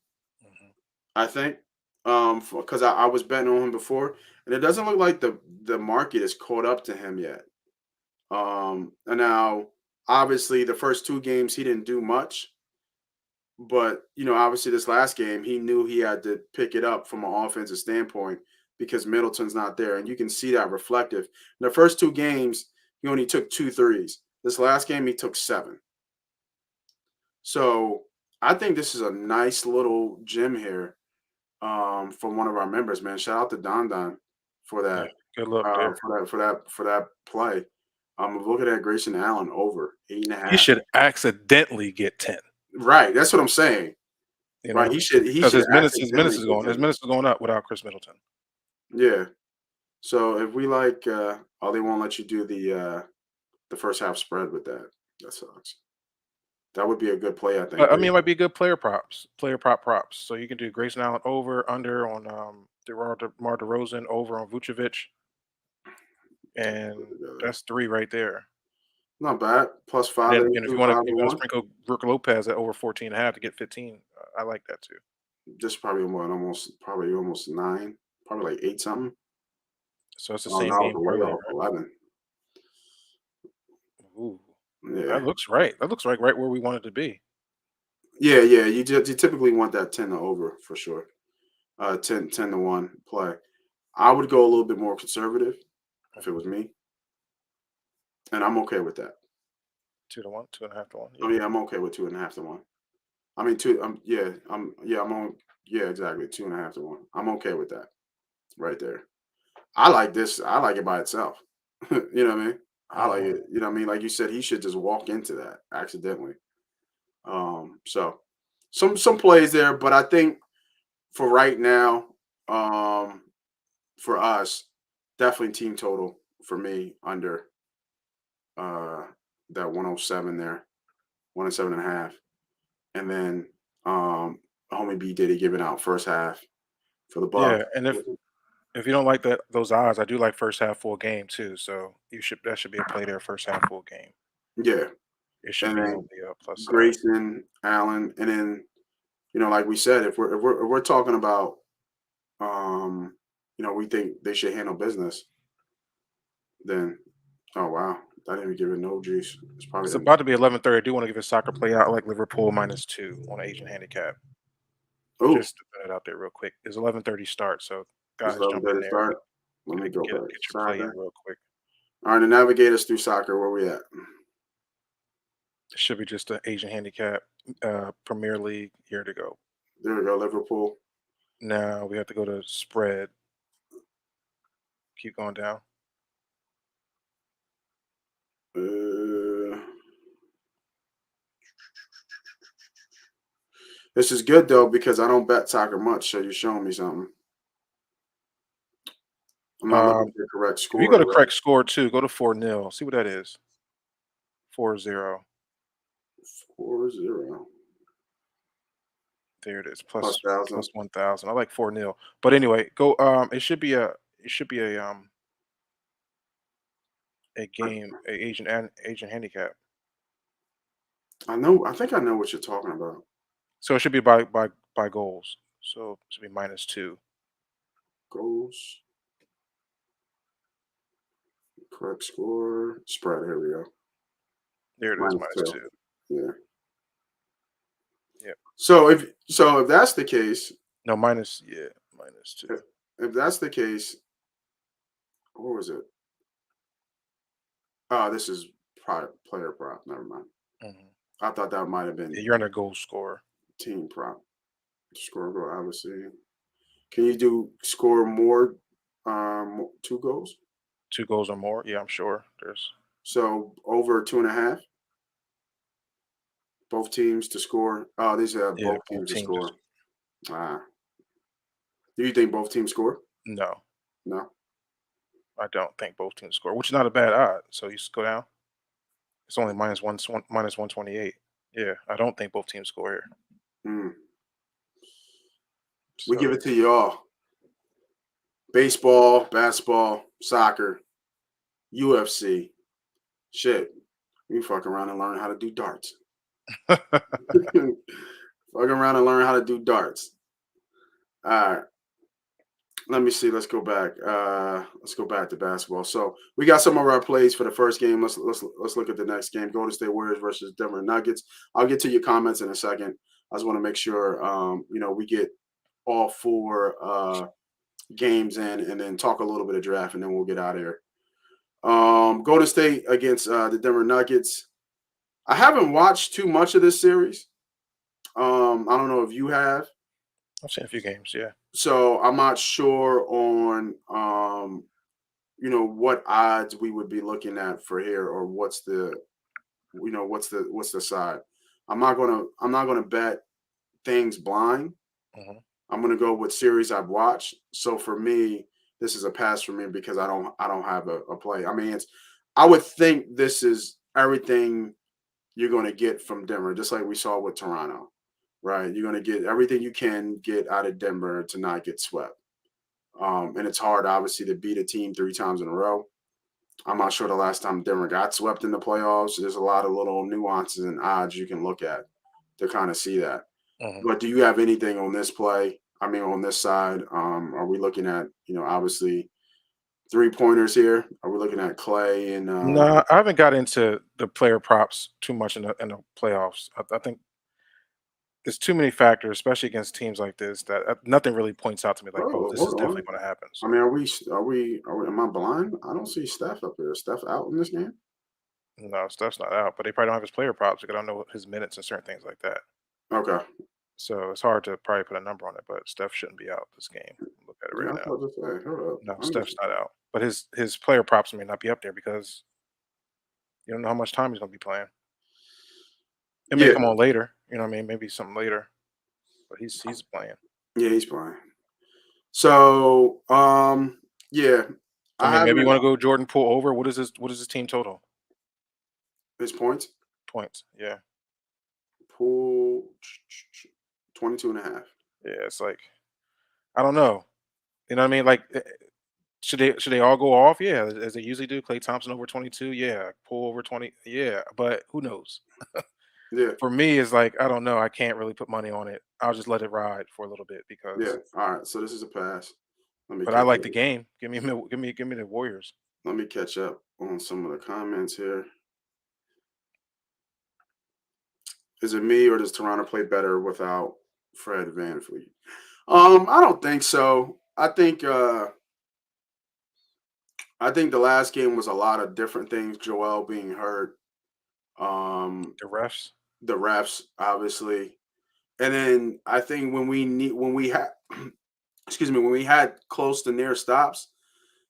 Mhm. I think. Because I was betting on him before, and it doesn't look like the market is caught up to him yet. And now obviously the first two games he didn't do much, but obviously this last game he knew he had to pick it up from an offensive standpoint because Middleton's not there, and you can see that reflective. In the first two games, he only took two threes. This last game he took seven. So I think this is a nice little gem here from one of our members, man. Shout out to Don for Yeah, that, good look there. for that play. I'm looking at Grayson Allen over eight and a He half. should accidentally get 10. Right, that's what I'm saying. You Right, know, he because should his minutes accidentally is get going his 10. minutes is going up without Chris Middleton. Yeah. So if we like, oh, they won't let you do the first half spread with that. That sucks. That would be a good play, I think. But I mean, it might be good player prop props. So you can do Grayson Allen over under on DeMar DeRozan over on Vucevic, and Together. that's three right there. Not bad. Plus And five then eighty if two you want to five if to you want to one. sprinkle Brook Lopez at over 14 and a half to get 15, I like that too. Just probably what probably almost nine, probably like eight something. So it's the Oh, same that was game way parlay, off right? 11. Ooh, Yeah. that looks right. That looks like right where we want it to be. Yeah. You typically want that 10 to over for sure. 10 to 1 play. I would go a little bit more conservative if it was Mhm. me, and I'm okay with that. 2 to 1, 2.5 to 1. I Yeah, mean, I'm okay with 2.5 to 1. I mean, two. I'm on. Yeah, exactly. 2.5 to 1. I'm okay with that right there. I like this. I like it by itself. You know what I mean? I like hmm it. You know what I mean? Like you said, he should just walk into that accidentally. So some plays there, but I think for right now, um, for us, definitely team total for me under uh that 107 there, 107 and a half. And then homie B Diddy giving out first half for the Bucks. yeah. And if you don't like those odds, I do like first half full game too. So that should be a play there first half full game. Yeah. It should And be on then the plus side. Grayson, Allen, and then like we said, if we're talking about um, we think they should handle business, then oh wow, I didn't even give it no juice. It's probably It's them. about to be 11:30. I do want to give a soccer play out. I like Liverpool -2 on an Asian handicap. Oh, Just to put it out there real quick. It's 11:30 start, so it's guys jump in 11:30 there, start. Let me go back. get your play in Soccer. real quick. All right, the navigators through soccer. Where we at? It should be just an Asian handicap, Premier League year to go. There we go. Liverpool. Now we have to go to spread. Keep going down. Uh, this is good though because I don't bet soccer much, so you're showing me something. I'm not looking Um, for the correct if you score, go to right? correct score too, go to 4-0. See what that is. 4-0. 4-0 There it is. plus Plus thousand. 1,000. I like 4-0. But anyway, go. It should be a game, a Asian handicap. I know. I think I know what you're talking about. So it should be by goals. So it should be -2. Goals, correct score, spread. Here we go. There it is, Minus minus two. two. Yeah. Yep. So if that's the case, No, -2. if that's the case, what was it? Oh, this is player prop. Never mind. Mhm. I thought that might have Yeah, been you're under goal score. team prop. Score goal, obviously. Can you do score more? 2 goals. 2 goals or more. Yeah, I'm sure. There's So over 2.5. Both teams to score. Oh, these have yeah, both both teams to teams is score. Ah, do you think both teams score? no. No. I don't think both teams score, which is not a bad odd. So you just go down. It's only minus 128. Yeah, I don't think both teams score here. Hmm. We give So it to y'all. Baseball, basketball, soccer, UFC. Shit. We fuck around and learn how to do darts. Fuck around and learn how to do darts. All right. Let me see. Let's go back to basketball. So we got some of our plays for the first game. Let's look at the next game. Golden State Warriors versus Denver Nuggets. I'll get to your comments in a second. I just want to make sure we get all 4 games in, and then talk a little bit of draft, and then we'll get out of here. Golden State against the Denver Nuggets. I haven't watched too much of this series. I don't know if you have. I've seen a few games. Yeah. So I'm not sure on what odds we would be looking at for here, or what's the side. I'm not gonna bet things blind. Hmm. I'm gonna go with series I've watched. So for me, this is a pass for me because I don't have a play. I mean, I would think this is everything you're gonna get from Denver, just like we saw with Toronto, right? You're gonna get everything you can get out of Denver to not get swept. And it's hard, obviously, to beat a team 3 times in a row. I'm not sure the last time Denver got swept in the playoffs. There's a lot of little nuances and odds you can look at to kind of see that. Hmm. But do you have anything on this play? I mean, on this side, are we looking at, obviously 3 pointers here? Are we looking at Clay and No, I haven't got into the player props too much in the playoffs. I think there's too many factors, especially against teams like this, that nothing really points out to me like, oh, oh, this is hold definitely on. going to happen. I So mean, am I blind? I don't see Steph up here. Is Steph out in this game? no, Steph's not out, but they probably don't have his player props because I don't know his minutes and certain things like that. Okay. So it's hard to probably put a number on it, but Steph shouldn't be out this game. Look at it Yeah, right I now. thought this. Hey, hold up. No, Let me Steph's see. not out, but his player props may not be up there because you don't know how much time he's going to be playing. It may Yeah, come on later. You know what I mean? Maybe something later, but he's playing. yeah, he's playing. So, yeah, I I mean, maybe you haven't want to go Jordan Poole over. What is his team total his points. points? Yeah, Pool 22 and a half. yeah. It's like I don't know. You know what I mean? Like, should they all go off? Yeah, as they usually do. Klay Thompson over 22. Yeah, Poole over 20. Yeah, but who knows? Yeah, For me, it's like I don't know. I can't really put money on it. I'll just let it ride for a little bit yeah. because. All right. So this is a pass. Let me But I catch like the up. game. Give me the Warriors. Let me catch up on some of the comments here. Is it me or does Toronto play better without Fred VanVleet. I don't think so. I think the last game was a lot of different things. Joel being hurt, um, The refs. the refs, obviously, and then I think when we had, excuse me, when we had close to near stops,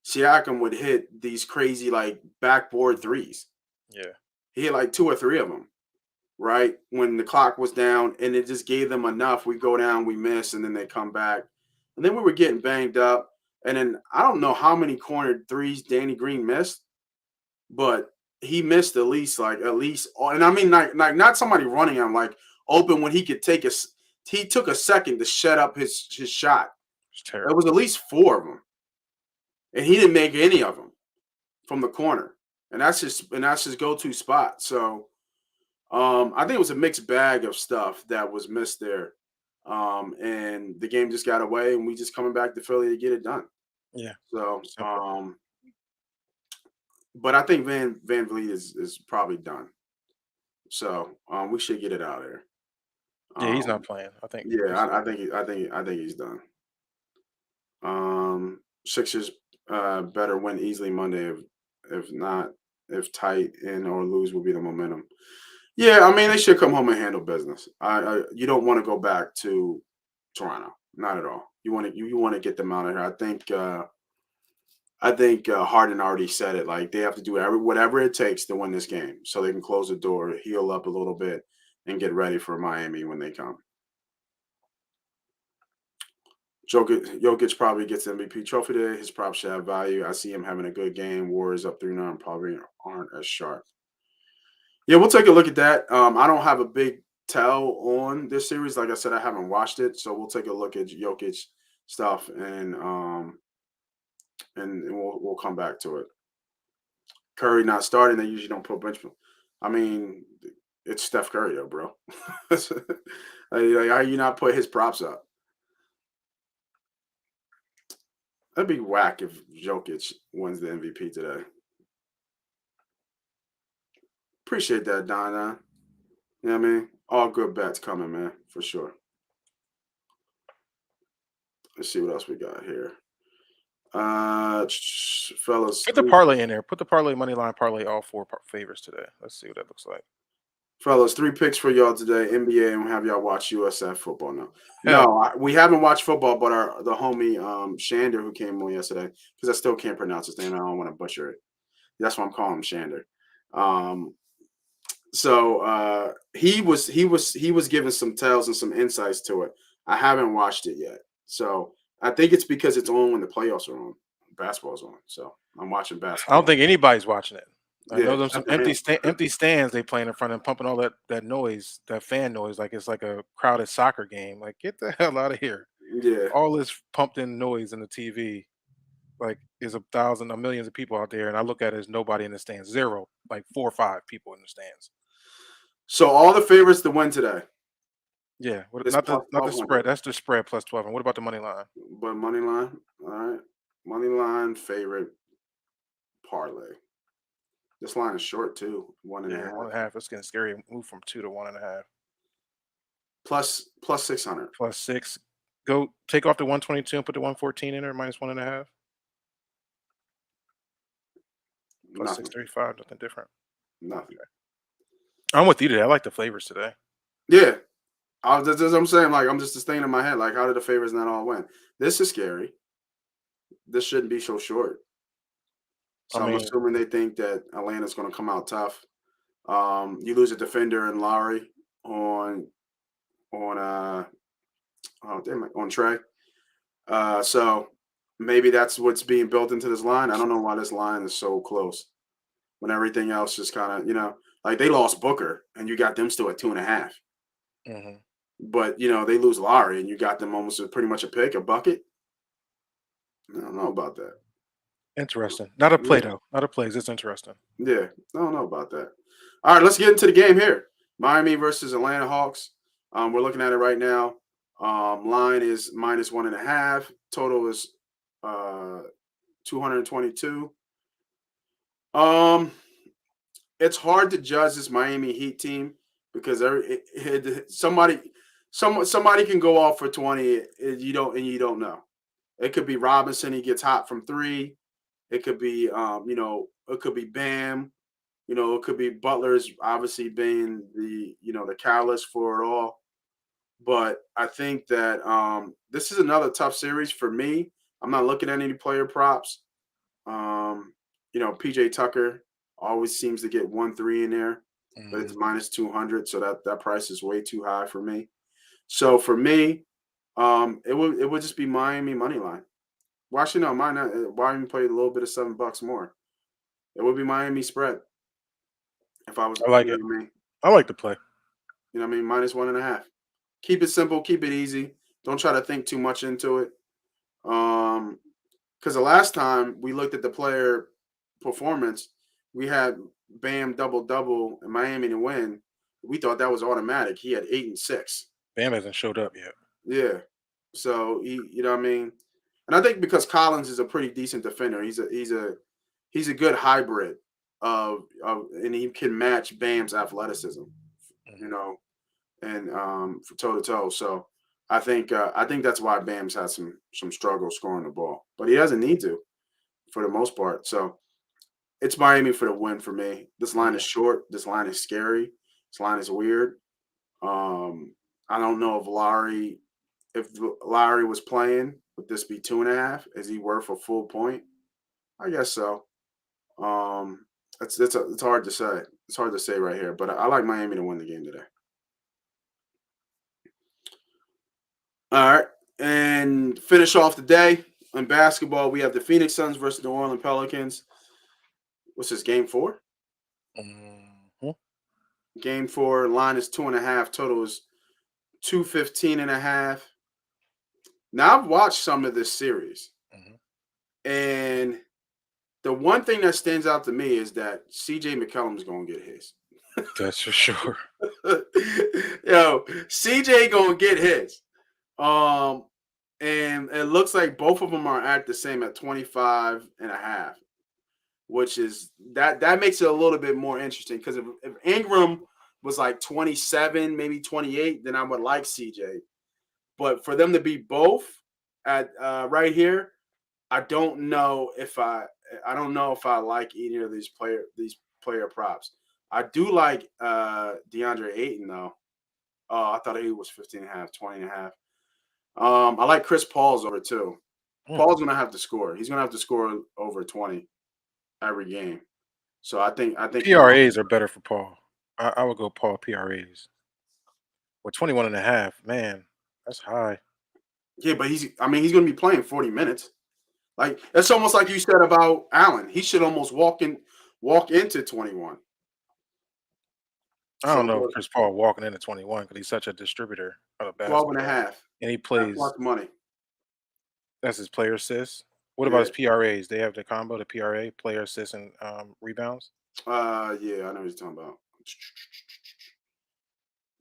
Siakam would hit these crazy like backboard threes. Yeah. He hit like two or three of them, right? When the clock was down, and it just gave them enough. We go down, we miss, and then they come back. And then we were getting banged up. And then I don't know how many cornered threes Danny Green missed, but he missed at least, and I mean like not somebody running him like open when he could take a. He took a second to shut up his shot. It's There terrible. was at least four of them, and he didn't make any of them from the corner, and that's his go-to spot. So I think it was a mixed bag of stuff that was missed there. And the game just got away, and we just coming back to Philly to get it done. Yeah. So, Simple. but I think Van Vliet is probably done. So we should get it out of there. Yeah, he's not Um, playing. I think yeah, this is I think he's done. Sixers better win easily Monday if not if tight and or lose will be the momentum. Yeah, I mean they should come home and handle business. You don't want to go back to Toronto, not at all. You want to get them out of here. I think Harden already said it. Like they have to do whatever it takes to win this game, so they can close the door, heal up a little bit, and get ready for Miami when they come. Jokic probably gets the MVP trophy today. His props should have value. I see him having a good game. Warriors up 3-9 probably aren't as sharp. Yeah, we'll take a look at that. I don't have a big tell on this series. Like I said, I haven't watched it, so we'll take a look at Jokic stuff and we'll come back to it. Curry not starting, they usually don't put bench. I mean, it's Steph Curry though, bro. Like, how you not put his props up? That'd be whack if Jokic wins the MVP today. Appreciate that, Don. You know what I mean? All good bets coming, man, for sure. Let's see what else we got here. Fellas, put the parlay in there. Put the parlay money line parlay all four favorites today. Let's see what that looks like. fellas, 3 picks for y'all today. NBA, and we'll have y'all watch USF football now. Hell, No, we haven't watched football, but the homie Shander who came on yesterday, because I still can't pronounce his name. I don't want to butcher it. That's why I'm calling him Shander. So he was giving some tells and some insights to it. I haven't watched it yet, so I think it's because it's on when the playoffs are on. Basketball's on, so I'm watching I don't basketball. think anybody's watching it. I Yeah, know them some except for him. empty stands they playing in front and pumping all that noise, that fan noise, like it's like a crowded soccer game. Like get the hell out of here! Yeah. All this pumped in noise in the TV, like is a millions of people out there, and I look at it as nobody in the stands, zero, like 4 or 5 people in the stands. So all the favorites to win today. Yeah, This not plus the 1200. spread. That's the spread plus 12. And what about the money line? But money line, all right. Money line favorite parlay. This line is short too, one and a Yeah, half. 1.5. It's getting scary. Move from 2 to 1.5. Plus 600. Plus 6. Go take off the 122 and put the 114 in there, minus 1.5. Plus Nothing. 635. Nothing different. Nothing. I'm with you today. I like the flavors today. Yeah. That's what I'm saying. Like I'm just staying in my head. Like, how did the favorites not all win? This is scary. This shouldn't be so short. I So I'm mean, assuming they think that Atlanta's going to come out tough. You lose a defender in Lowry on on Trey. So maybe that's what's being built into this line. I don't know why this line is so close when everything else just kind of, like they lost Booker and you got them still at 2.5. mhm. But they lose Lowry and you got them almost pretty much a bucket. I don't know about that. Interesting. Not a play Yeah, though. Not a play. It's just interesting. yeah, I don't know about that. All right, let's get into the game here. Miami versus Atlanta Hawks. We're looking at it right now. Line is minus 1.5. Total is 222. It's hard to judge this Miami Heat team because somebody Somebody can go off for 20. You don't know. It could be Robinson. He gets hot from three. It could be it could be Bam. It could be Butler's obviously being the catalyst for it all. But I think that this is another tough series for me. I'm not looking at any player props. PJ Tucker always seems to get 1-3 in there, but it's minus 200, so that price is way too high for me. So for me, it would just be Miami money line. Why should no? Why even play a little bit of $7 more? It would be Miami spread if I was. I like it. What I mean? I like the play. What I mean? Minus 1.5. Keep it simple. Keep it easy. Don't try to think too much into it. Because the last time we looked at the player performance, we had Bam double in Miami to win. We thought that was automatic. He had 8 and 6. Bam hasn't showed up yet. Yeah. So you know what I mean? And I think because Collins is a pretty decent defender, he's a good hybrid and he can match Bam's athleticism, and for toe to toe. So I think that's why Bam's had some struggle scoring the ball, but he doesn't need to for the most part. So it's Miami for the win for me. This line is short. This line is scary. This line is weird. I don't know if Lowry was playing, would this be 2.5? Is he worth a full point? I guess so. It's hard to say. It's hard to say right here, but I like Miami to win the game today. All right, and finish off the day in basketball. We have the Phoenix Suns versus the New Orleans Pelicans. What's this, game 4? Mm-hmm. Game 4, line is 2.5. Total is 215.5. Now I've watched some of this series, and the one thing that stands out to me is that C.J. McCollum is going to get his. That's for sure. Yo, CJ gonna get his. And it looks like both of them are at the same at 25.5, which is that makes it a little bit more interesting because if Ingram was like 27, maybe 28, then I would like CJ. But for them to be both at right here, I don't know if I like either of these player props. I do like DeAndre Ayton though. Oh, I thought he was 15.5, 20.5. I like Chris Paul's over too. Paul's gonna have to score. He's gonna have to score over 20 every game. So I think PRAs are better for Paul. I would go Paul PRAs. Or 21.5. Man, that's high. Yeah, but he's gonna be playing 40 minutes. Like that's almost like you said about Allen. He should almost walk into 21. I don't know if Chris Paul walking into 21 because he's such a distributor of basketball. 12.5. And he plays. Plus money. That's his player assists. What about his PRAs? They have the combo, the PRA, player assists and rebounds. Yeah, I know what you're talking about.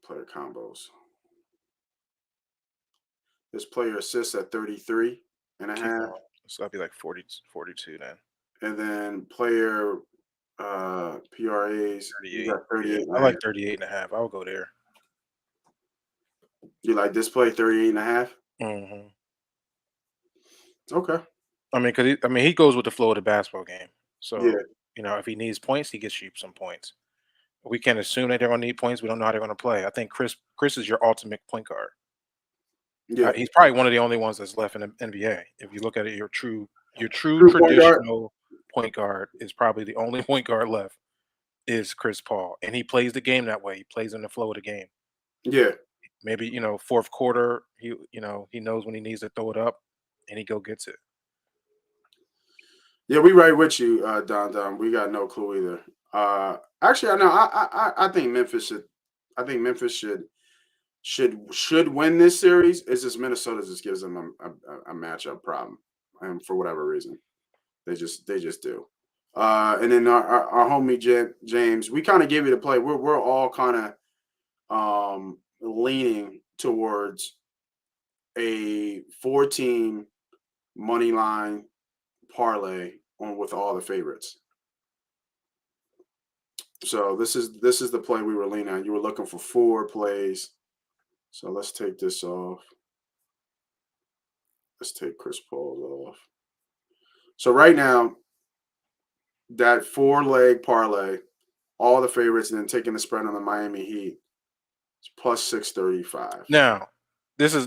Player combos. This player assists at 33.5. So that'd be like 42 then. And then player PRAs. 38. You got 38. I like 38.5. I'll go there. You like this play 38.5? Mm-hmm. Okay. I mean, he goes with the flow of the basketball game. So yeah. If he needs points, he gets you some points. We can't assume that they're going to need points. We don't know how they're going to play. I think Chris is your ultimate point guard. Yeah, he's probably one of the only ones that's left in the NBA. If you look at it, your true traditional point guard is probably the only point guard left is Chris Paul, and he plays the game that way. He plays in the flow of the game. Yeah. Maybe fourth quarter, he knows when he needs to throw it up, and he go gets it. Yeah, we right with you, Don. We got no clue either. Actually, I know. I think Memphis should. I think Memphis should win this series. It's just Minnesota just gives them a matchup problem, and for whatever reason, they just do. And then our homie James, we kind of give you the play. We're all kind of leaning towards a 4-team money line parlay on with all the favorites. So this is the play we were leaning on. You were looking for 4 plays. So let's take this off. Let's take Chris Paul off. So right now, that 4-leg parlay, all the favorites, and then taking the spread on the Miami Heat, it's plus 635. Now, this is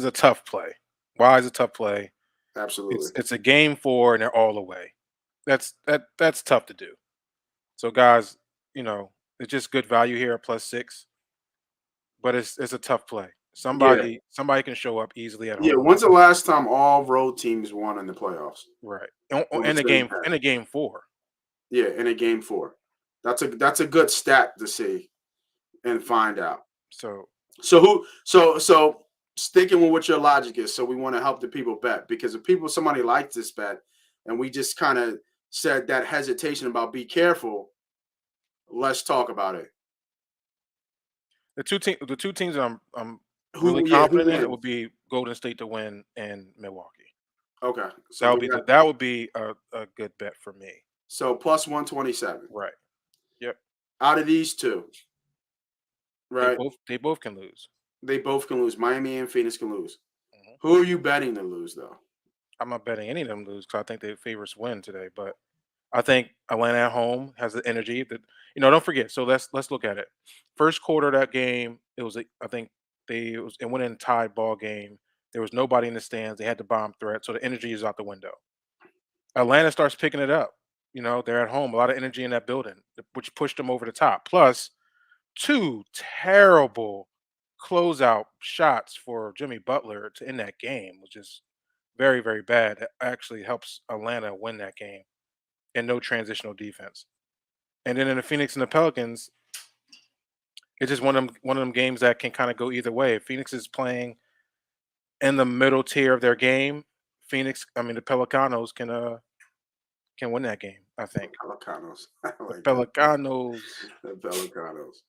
a tough play. Why is it a tough play? Absolutely. It's a game 4 and they're all away. That's tough to do. So guys, it's just good value here at +6, but it's a tough play. Yeah. Somebody can show up easily at Yeah. home. When's the last time all road teams won in the playoffs? Right. Over In a 10 game past. in a game 4. Yeah, in a game 4. That's a good stat to see and find out. So So sticking with what your logic is, so we want to help the people bet, because if somebody likes this bet and we just kind of said that hesitation about be careful, let's talk about it. the two teams that I'm really Who confident in it wins? would be Golden State to win and Milwaukee. Okay. So we got That would be a good bet for me. so plus 127. Right. Yep. Out of these two, right? They both can lose. They both can lose. Miami and Phoenix can lose. Mhm. Who are you betting to lose though? I'm not betting any of them lose because I think the favorites win today. But I think Atlanta at home has the energy that Don't forget. So let's look at it. First quarter of that game, I think it went in a tied ball game. There was nobody in the stands. They had the bomb threat, so the energy is out the window. Atlanta starts picking it up. They're at home, a lot of energy in that building, which pushed them over the top. Plus, two terrible closeout shots for Jimmy Butler to end that game, which is very, very bad. It actually helps Atlanta win that game, and no transitional defense. And then in the Phoenix and the Pelicans, it's just one of them games that can kind of go either way. If Phoenix is playing in the middle tier of their game, the Pelicanos can win that game, I think. Pelicanos. I The like that. Pelicanos. The Pelicanos.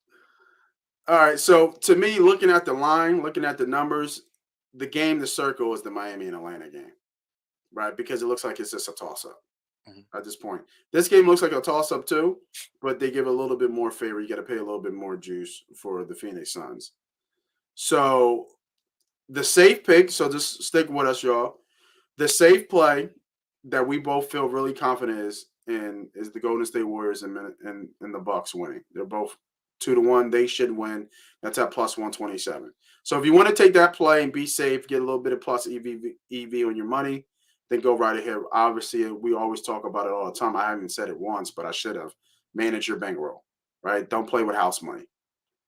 All right. So to me, looking at the line, looking at the numbers, the game to circle is the Miami and Atlanta game, right? Because it looks like it's just a toss up Mhm. at this point. This game looks like a toss up too, but they give a little bit more favor. You got to pay a little bit more juice for the Phoenix Suns. So the safe pick, so just stick with us, y'all. The safe play that we both feel really confident is the Golden State Warriors and the Bucks winning. They're both 2-1. They should win. That's at plus 127. So if you want to take that play and be safe, get a little bit of plus EV on your money, then go right ahead. Obviously, we always talk about it all the time. I haven't said it once, but I should have. Manage your bankroll, right? Don't play with house money,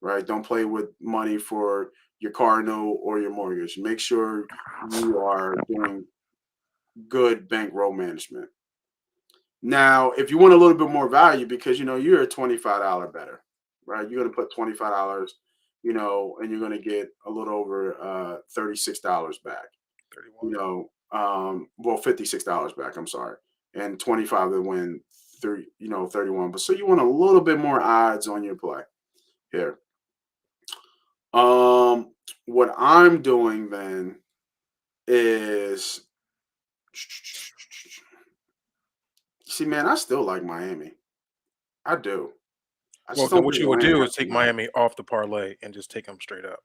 right? Don't play with money for your car note or your mortgage. Make sure you are doing good bankroll management. Now, if you want a little bit more value, because you're a $25 better, right? You're gonna put $25, and you're gonna get a little over $36 back. 31. Well, $56 back. I'm sorry, and 25 to win 31. But so you want a little bit more odds on your play here. What I'm doing then is see, man, I still like Miami. I do. I Well, just then don't what think you would Atlanta do has is take enough. Miami off the parlay and just take them straight up.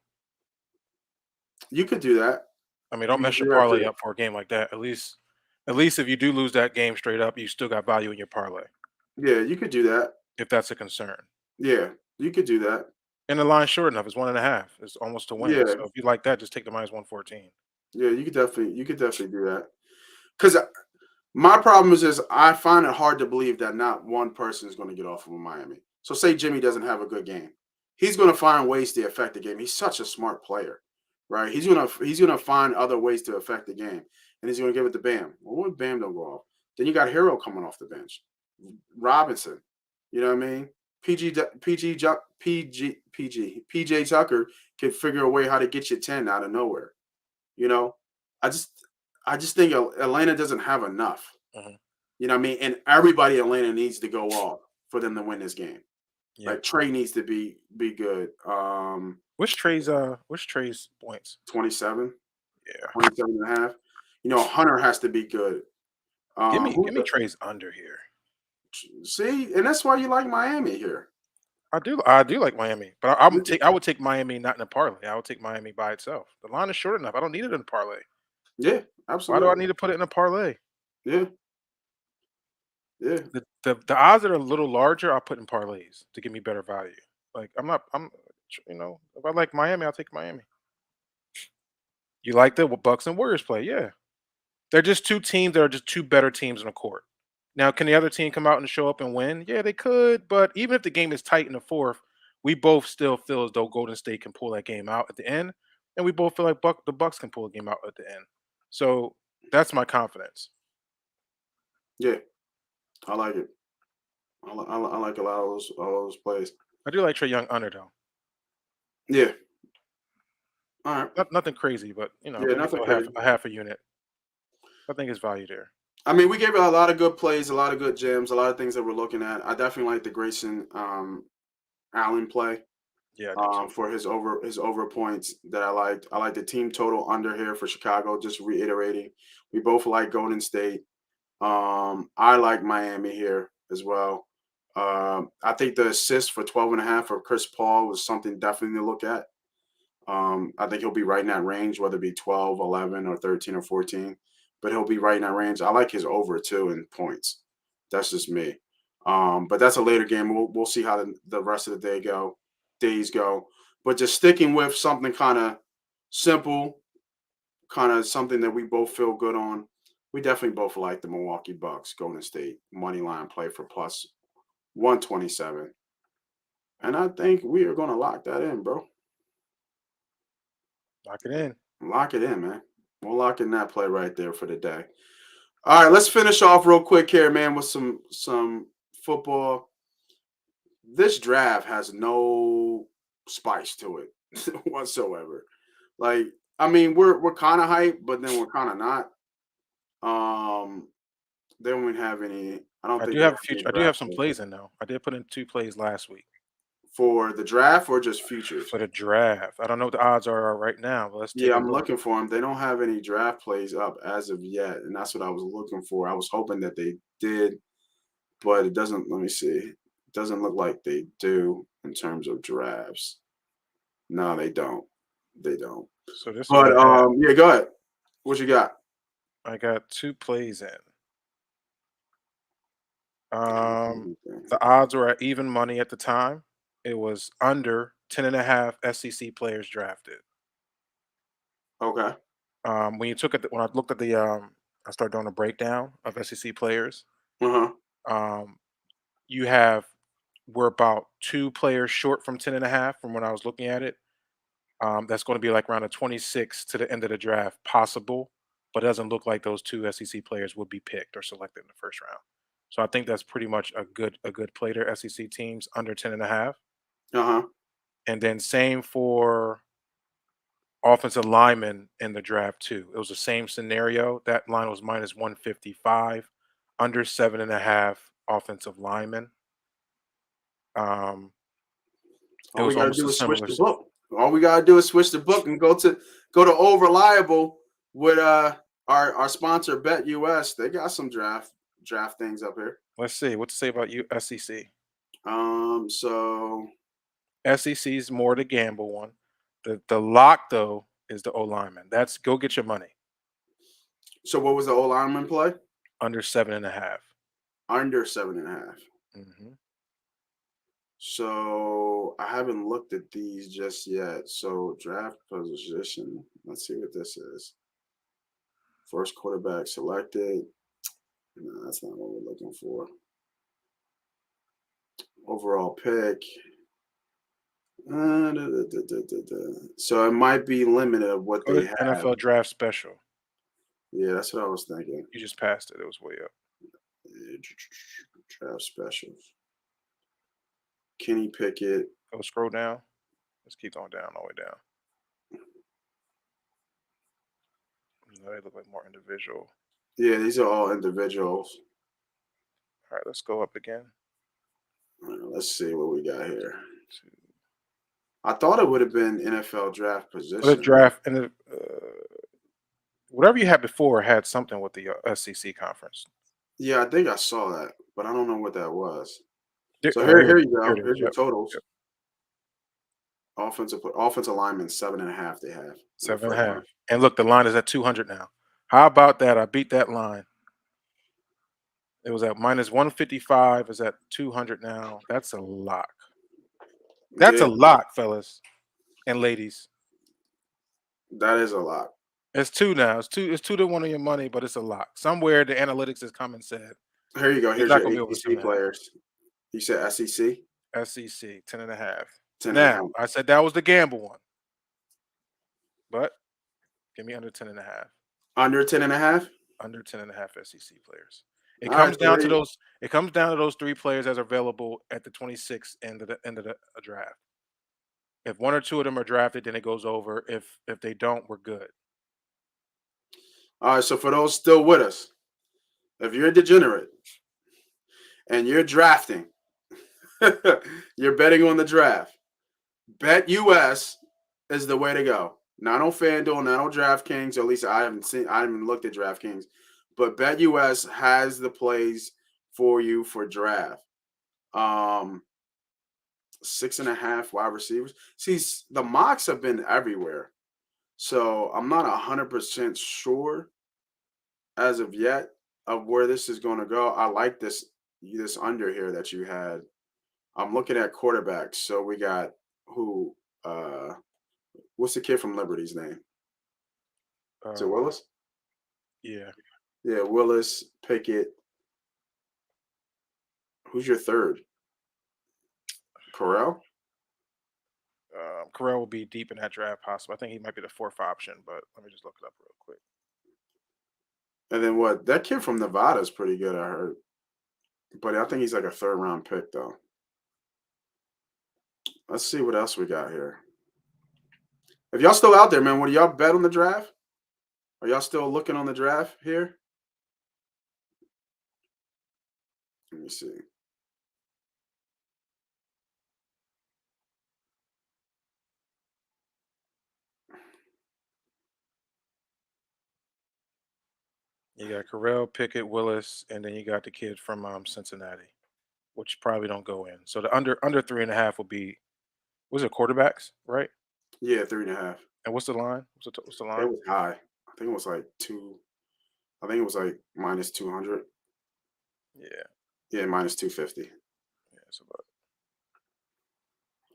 You could do that. Don't You could mess do your that parlay too. up for a game like that. At least if you do lose that game straight up, you still got value in your parlay, Yeah, you could do that. if that's a concern. Yeah, you could do that. And the line's short enough. It's 1.5. It's almost a win. Yeah, So if you like that, just take the minus 114. yeah, you could definitely do that. Because my problem is I find it hard to believe that not one person is going to get off of Miami. So say Jimmy doesn't have a good game, he's going to find ways to affect the game. He's such a smart player, right? He's gonna find other ways to affect the game, and he's going to give it to Bam. Well, what if Bam don't go off? Then you got Hero coming off the bench, Robinson. You know what I mean? PJ Tucker can figure a way how to get you 10 out of nowhere. You know, I just I just think Atlanta doesn't have enough. Mhm. You know what I mean? And everybody in Atlanta needs to go off for them to win this game. Yeah. Like Trey needs to be good. Which Trey's points? 27, Yeah. 27 and a half. Hunter has to be good. Give Who's me Trey's under here. see, and that's why you like Miami here. I do like Miami, but I would take Miami not in a parlay. I would take Miami by itself. The line is short enough. I don't need it in a parlay. Yeah, Why do I absolutely. need to put it in a parlay? Yeah, yeah, The odds that are a little larger, I'll put in parlays to give me better value. Like I'm not I'm you know, if I like Miami, I'll take Miami. You like the Bucks and Warriors play, yeah. They're just two teams that are just two better teams on the court. Now, can the other team come out and show up and win? Yeah, they could. But even if the game is tight in the fourth, we both still feel as though Golden State can pull that game out at the end, and we both feel like the Bucks can pull the game out at the end. So that's my confidence. yeah. I like it. I like a lot of those plays. I do like Trey Young under though. Yeah. All right. Nothing crazy, but Yeah, maybe nothing go crazy. half a unit. I think it's value there. I mean, we gave it a lot of good plays, a lot of good gems, a lot of things that we're looking at. I definitely like the Grayson Allen play Yeah, I do too. for his over points that I liked. I like the team total under here for Chicago. Just reiterating, we both like Golden State. I like Miami here as well. I think the assist for 12.5 for Chris Paul was something definitely to look at. I think he'll be right in that range, whether it be 12, 11, or 13 or 14, but he'll be right in that range. I like his over too in points. That's just me. But that's a later game. We'll see how the rest of the days go. But just sticking with something kind of simple, kind of something that we both feel good on. We definitely both like the Milwaukee Bucks, Golden State money line play for plus 127. And I think we are going to lock that in, bro. Lock it in. Lock it in, man. We'll lock in that play right there for the day. All right, let's finish off real quick here, man, with some football. This draft has no spice to it whatsoever. Like, I mean, we're kind of hyped, but then we're kind of not. Um, they don't even have any. I don't I think do they have have a any future. I do draft have some picks plays in though. I did put in 2 plays last week for the draft or just futures. for the draft. I don't know what the odds are right now, but let's take Yeah, a I'm look. looking for them. They don't have any draft plays up as of yet, and that's what I was looking for. I was hoping that they did, but it doesn't. Let me see. It doesn't look like they do in terms of drafts. No, they don't. They don't. So this is what But I have. yeah, go ahead. What you got? I got 2 plays in. Um, the odds were at even money at the time. It was under 10.5 SEC players drafted. Okay. When you took it, when I looked at I started doing a breakdown of SEC players. Uh huh. Um, you have we're about 2 players short from 10.5 from when I was looking at it. That's going to be like around a 26 to the end of the draft, possible, but it doesn't look like those 2 SEC players would be picked or selected in the first round. So I think that's pretty much a good play there. SEC teams under 10.5, Uh huh. and then same for offensive linemen in the draft too. It was the same scenario. That line was minus 155, under 7.5 offensive linemen. Um, it All we was gotta almost do a is switch similar. the book. All we gotta do is switch the book and go to Over Reliable with our sponsor Bet US. They got some draft things up here. Let's see what to say about you SEC. So SEC is more the gamble one. The lock though is the O lineman. That's go get your money what was the old lineman play? under 7.5. Under 7.5. Mm-hmm. So I haven't looked at these just yet. So draft position. Let's see what this is. First quarterback selected. No, that's not what we're looking for. Overall pick. So it might be limited of what Go they to have. NFL draft special. Yeah, that's what I was thinking. You just passed it. It was way up. Draft specials. Kenny Pickett. Go scroll down. Let's keep going down all the way down. They look like more individual. Yeah, these are all individuals. All right, let's go up again. Let's see what we got here. To I thought it would have been NFL draft the position. draft and whatever you had before had something with the SEC conference. Yeah, I think I saw that, but I don't know what that was. So Oh, here you here go. it is. Here's your Yep. totals. Yep. Offensive lineman 7.5 they have in the Seven and first a round. half. And look, the line is at 200 now. How about that? I beat that line. It was at minus 155. Is at 200 now. That's a lock. That's Yeah, a lock, fellas and ladies. that is a lot. It's two now. It's 2 to 1 on your money, but it's a lock. Somewhere the analytics has come and said Here you go. he's Here's not your going to be over ACC 7.5. players. You said SEC SEC 10.5. 10.5. Now I said that was the gamble one, but give me under 10.5. Under 10.5. Under 10.5 SEC players. It All right, comes so down to those. It comes down to those three players as are available at the 26th end of the draft. If one or two of them are drafted, then it goes over. If they don't, we're good. all right. So for those still with us, if you're a degenerate and you're drafting, you're betting on the draft. Bet US is the way to go. Not on FanDuel, not on DraftKings. Or at least I haven't looked at DraftKings, but Bet US has the plays for you for draft. 6.5 wide receivers. See, the mocks have been everywhere, so I'm not 100% sure as of yet of where this is going to go. I like this under here that you had. I'm looking at quarterbacks. So we got who? What's the kid from Liberty's name? Is it Um, Willis? yeah, Yeah, Willis, Pickett. Who's your third? Corral? Carell will be deep in that draft, possible. I think he might be the fourth option, but let me just look it up real quick. And then what? That kid from Nevada is pretty good, I heard. But I think he's like a third round pick, though. Let's see what else we got here. If y'all still out there, man, would y'all bet on the draft? Are y'all still looking on the draft here? Let me see. You got Carell, Pickett, Willis, and then you got the kid from Cincinnati, which probably don't go in. So the under 3.5 will be, was it quarterbacks, right? Yeah, 3.5. And what's the line? What's the It line? was high. I think it was like two. I think it was like minus 200. Yeah, Yeah, minus 250. yeah. It's about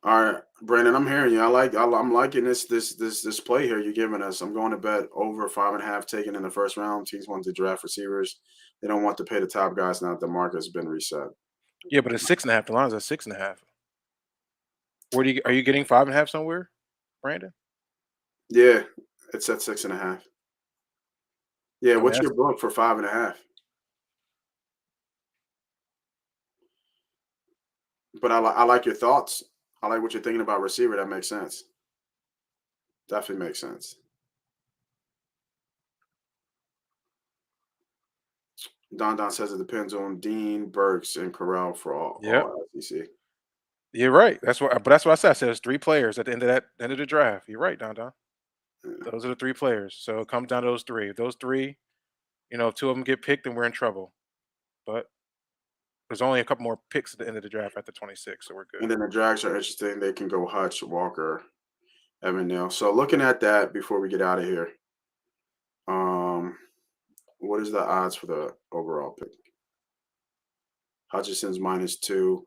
All right, Brandon, I'm hearing you. I'm liking this play here you're giving us. I'm going to bet over 5.5 taken in the first round. Teams want to draft receivers. They don't want to pay the top guys now that the market has been reset. yeah, but it's 6.5. The line's at 6.5. Where do you are you getting 5.5 somewhere, Brandon? Yeah, it's at 6.5. Yeah, I mean what's that's your book for 5.5? But I like your thoughts. I like what you're thinking about receiver. That makes sense. Definitely makes sense. Don says it depends on Dean, Burks, and Corral for yep. all SEC. You're right. That's what I said. I said it's three players at the end of the draft. You're right, Don. Yeah. Those are the three players. So it comes down to those three. If those three, if two of them get picked, then we're in trouble. But there's only a couple more picks at the end of the draft after 26, so we're good. And then the drags are interesting. They can go Hutch, Walker, Evan Neal. So looking at that before we get out of here, um, what is the odds for the overall pick? Hutchison's -2.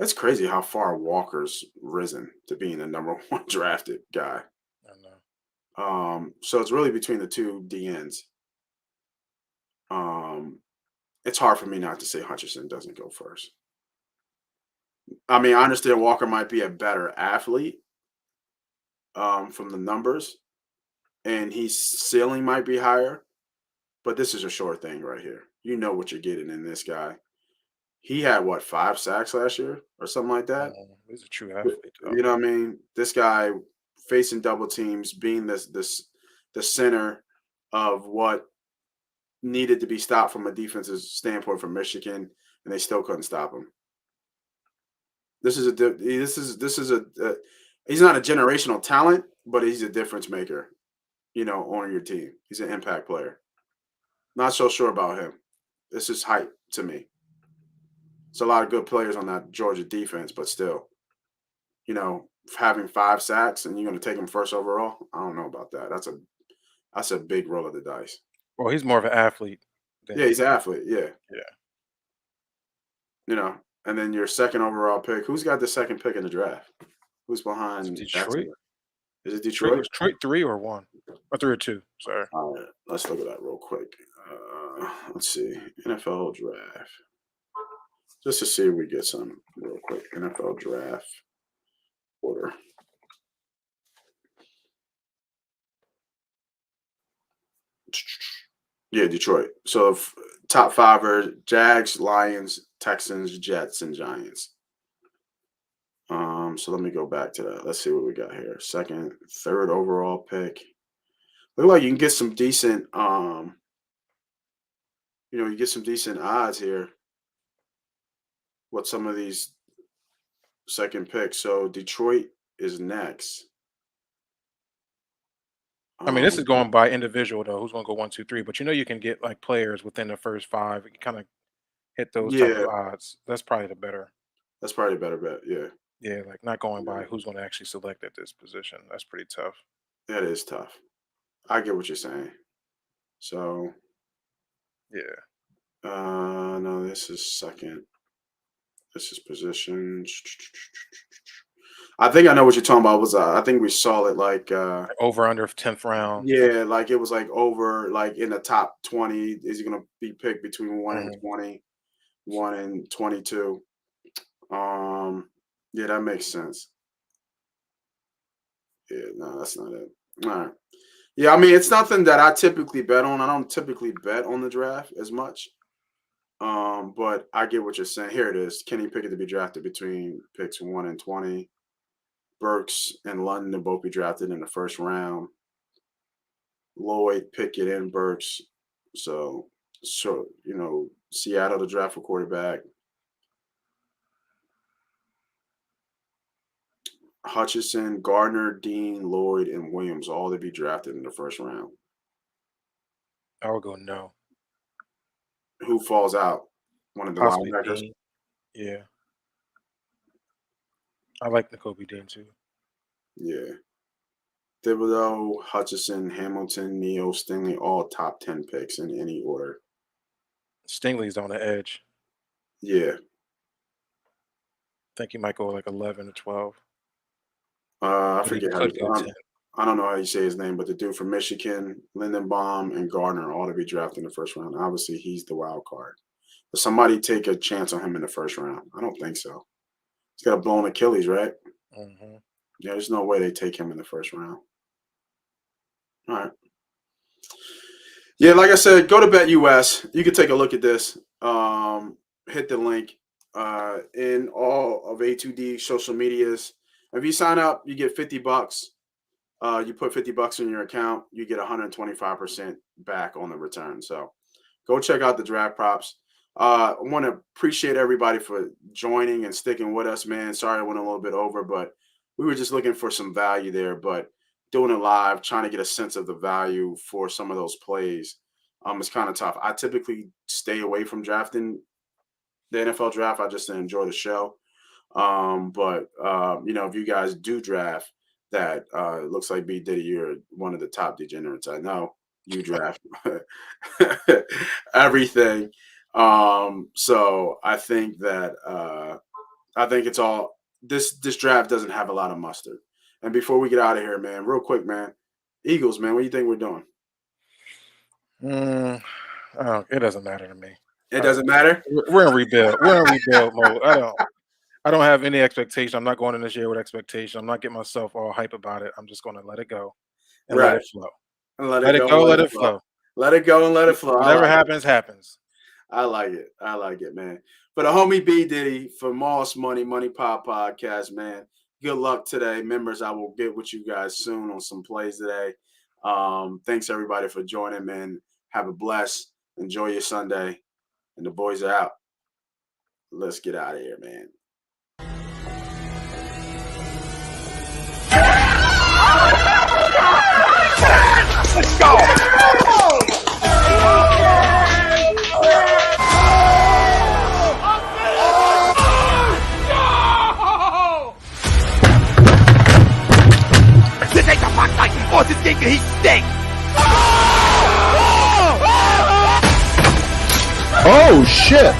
That's crazy how far Walker's risen to being the number one drafted guy. I know. So it's really between the two DNs. Um, it's hard for me not to say Hutchinson doesn't go first. I mean, I understand Walker might be a better athlete from the numbers, and his ceiling might be higher, but this is a short thing right here. You know what you're getting in this guy. He had what 5 sacks last year or something like that. He's a true athlete, though. You know what I mean? This guy facing double teams, being this the center of what needed to be stopped from a defensive standpoint from Michigan, and they still couldn't stop him. He's not a generational talent, but he's a difference maker. On your team, he's an impact player. Not so sure about him. This is hype to me. It's a lot of good players on that Georgia defense, but still, having 5 sacks and you're going to take him first overall, I don't know about that. That's a big roll of the dice. Well, he's more of an athlete Yeah, than he's an athlete. Yeah. yeah. And then your second overall pick. Who's got the second pick in the draft? Who's behind Detroit? Jacksonville? Is it Detroit Detroit? was Detroit 3 or 1? Or 3 or 2, sorry. All right, let's look at that real quick. Let's see. NFL draft. Just to see if we get some real quick. NFL draft order. Yeah, Detroit. So top 5 are Jags, Lions, Texans, Jets, and Giants. So let me go back to that. Let's see what we got here. Second, third overall pick. Look like you can get some decent you get some decent odds here with some of these second picks. So Detroit is next. I mean, this is going by individual though. Who's going to go 1, 2, 3? But you can get like players within the first 5. You kind of hit those type of odds. That's probably the better. That's probably a better bet. Yeah. Yeah, like not going by who's going to actually select at this position. That's pretty tough. That is tough. I get what you're saying. So. Yeah. No, this is second. This is position. I think I know what you're talking about. I think we saw it like over under 10th round. Yeah, like it was like over like in the top 20. Is he gonna be picked between 1 and 20, 1 and 22? Yeah, that makes sense. Yeah, no, that's not it. All right. Yeah, I mean it's nothing that I typically bet on. I don't typically bet on the draft as much. But I get what you're saying. Here it is. Kenny Pickett to be drafted between picks 1 and 20. Burks and London to both be drafted in the first round. Lloyd, Pickett, and Burks. So Seattle to draft for quarterback. Hutchinson, Gardner, Dean, Lloyd, and Williams all to be drafted in the first round. I would go no. Who falls out? One of the linebackers? Yeah. I like Nakobe Dean too. Yeah. Thibodeau, Hutchinson, Hamilton, Neo, Stingley, all top 10 picks in any order. Stingley's on the edge. Yeah. I think he might go like 11 or 12. I forget how I don't know how you say his name, but the dude from Michigan, Lindenbaum, and Gardner all to be drafted in the first round. Obviously, he's the wild card. Does somebody take a chance on him in the first round? I don't think so. He's got a blown Achilles, right? Mm-hmm. Yeah, there's no way they take him in the first round. All right. Yeah, like I said, go to BetUS. You can take a look at this. Hit the link in all of A2D social medias. If you sign up, you get $50. You put $50 in your account, you get 125% back on the return. So go check out the draft props. I want to appreciate everybody for joining and sticking with us, man. Sorry I went a little bit over, but we were just looking for some value there. But doing it live, trying to get a sense of the value for some of those plays, it's kind of tough. I typically stay away from drafting the NFL draft. I just enjoy the show. But if you guys do draft that, it looks like B Diddy, you're one of the top degenerates. I know you draft everything. So I think that it's all this draft doesn't have a lot of mustard. And before we get out of here, man, real quick, man, Eagles, man, what do you think we're doing? It doesn't matter to me. It doesn't matter. We're in rebuild. We're in rebuild mode. I don't have any expectation. I'm not going in this year with expectation. I'm not getting myself all hype about it. I'm just going to let it go and let it flow. Let it go. Let it flow. Let it go and let it flow. Whatever happens, happens. I like it. I like it, man. For the homie B Diddy for Moss Money Pop Podcast, man. Good luck today, members. I will get with you guys soon on some plays today. Thanks everybody for joining, man. Have a blessed. Enjoy your Sunday, and the boys are out. Let's get out of here, man. Let's go! lost this game because he stinks. Oh shit!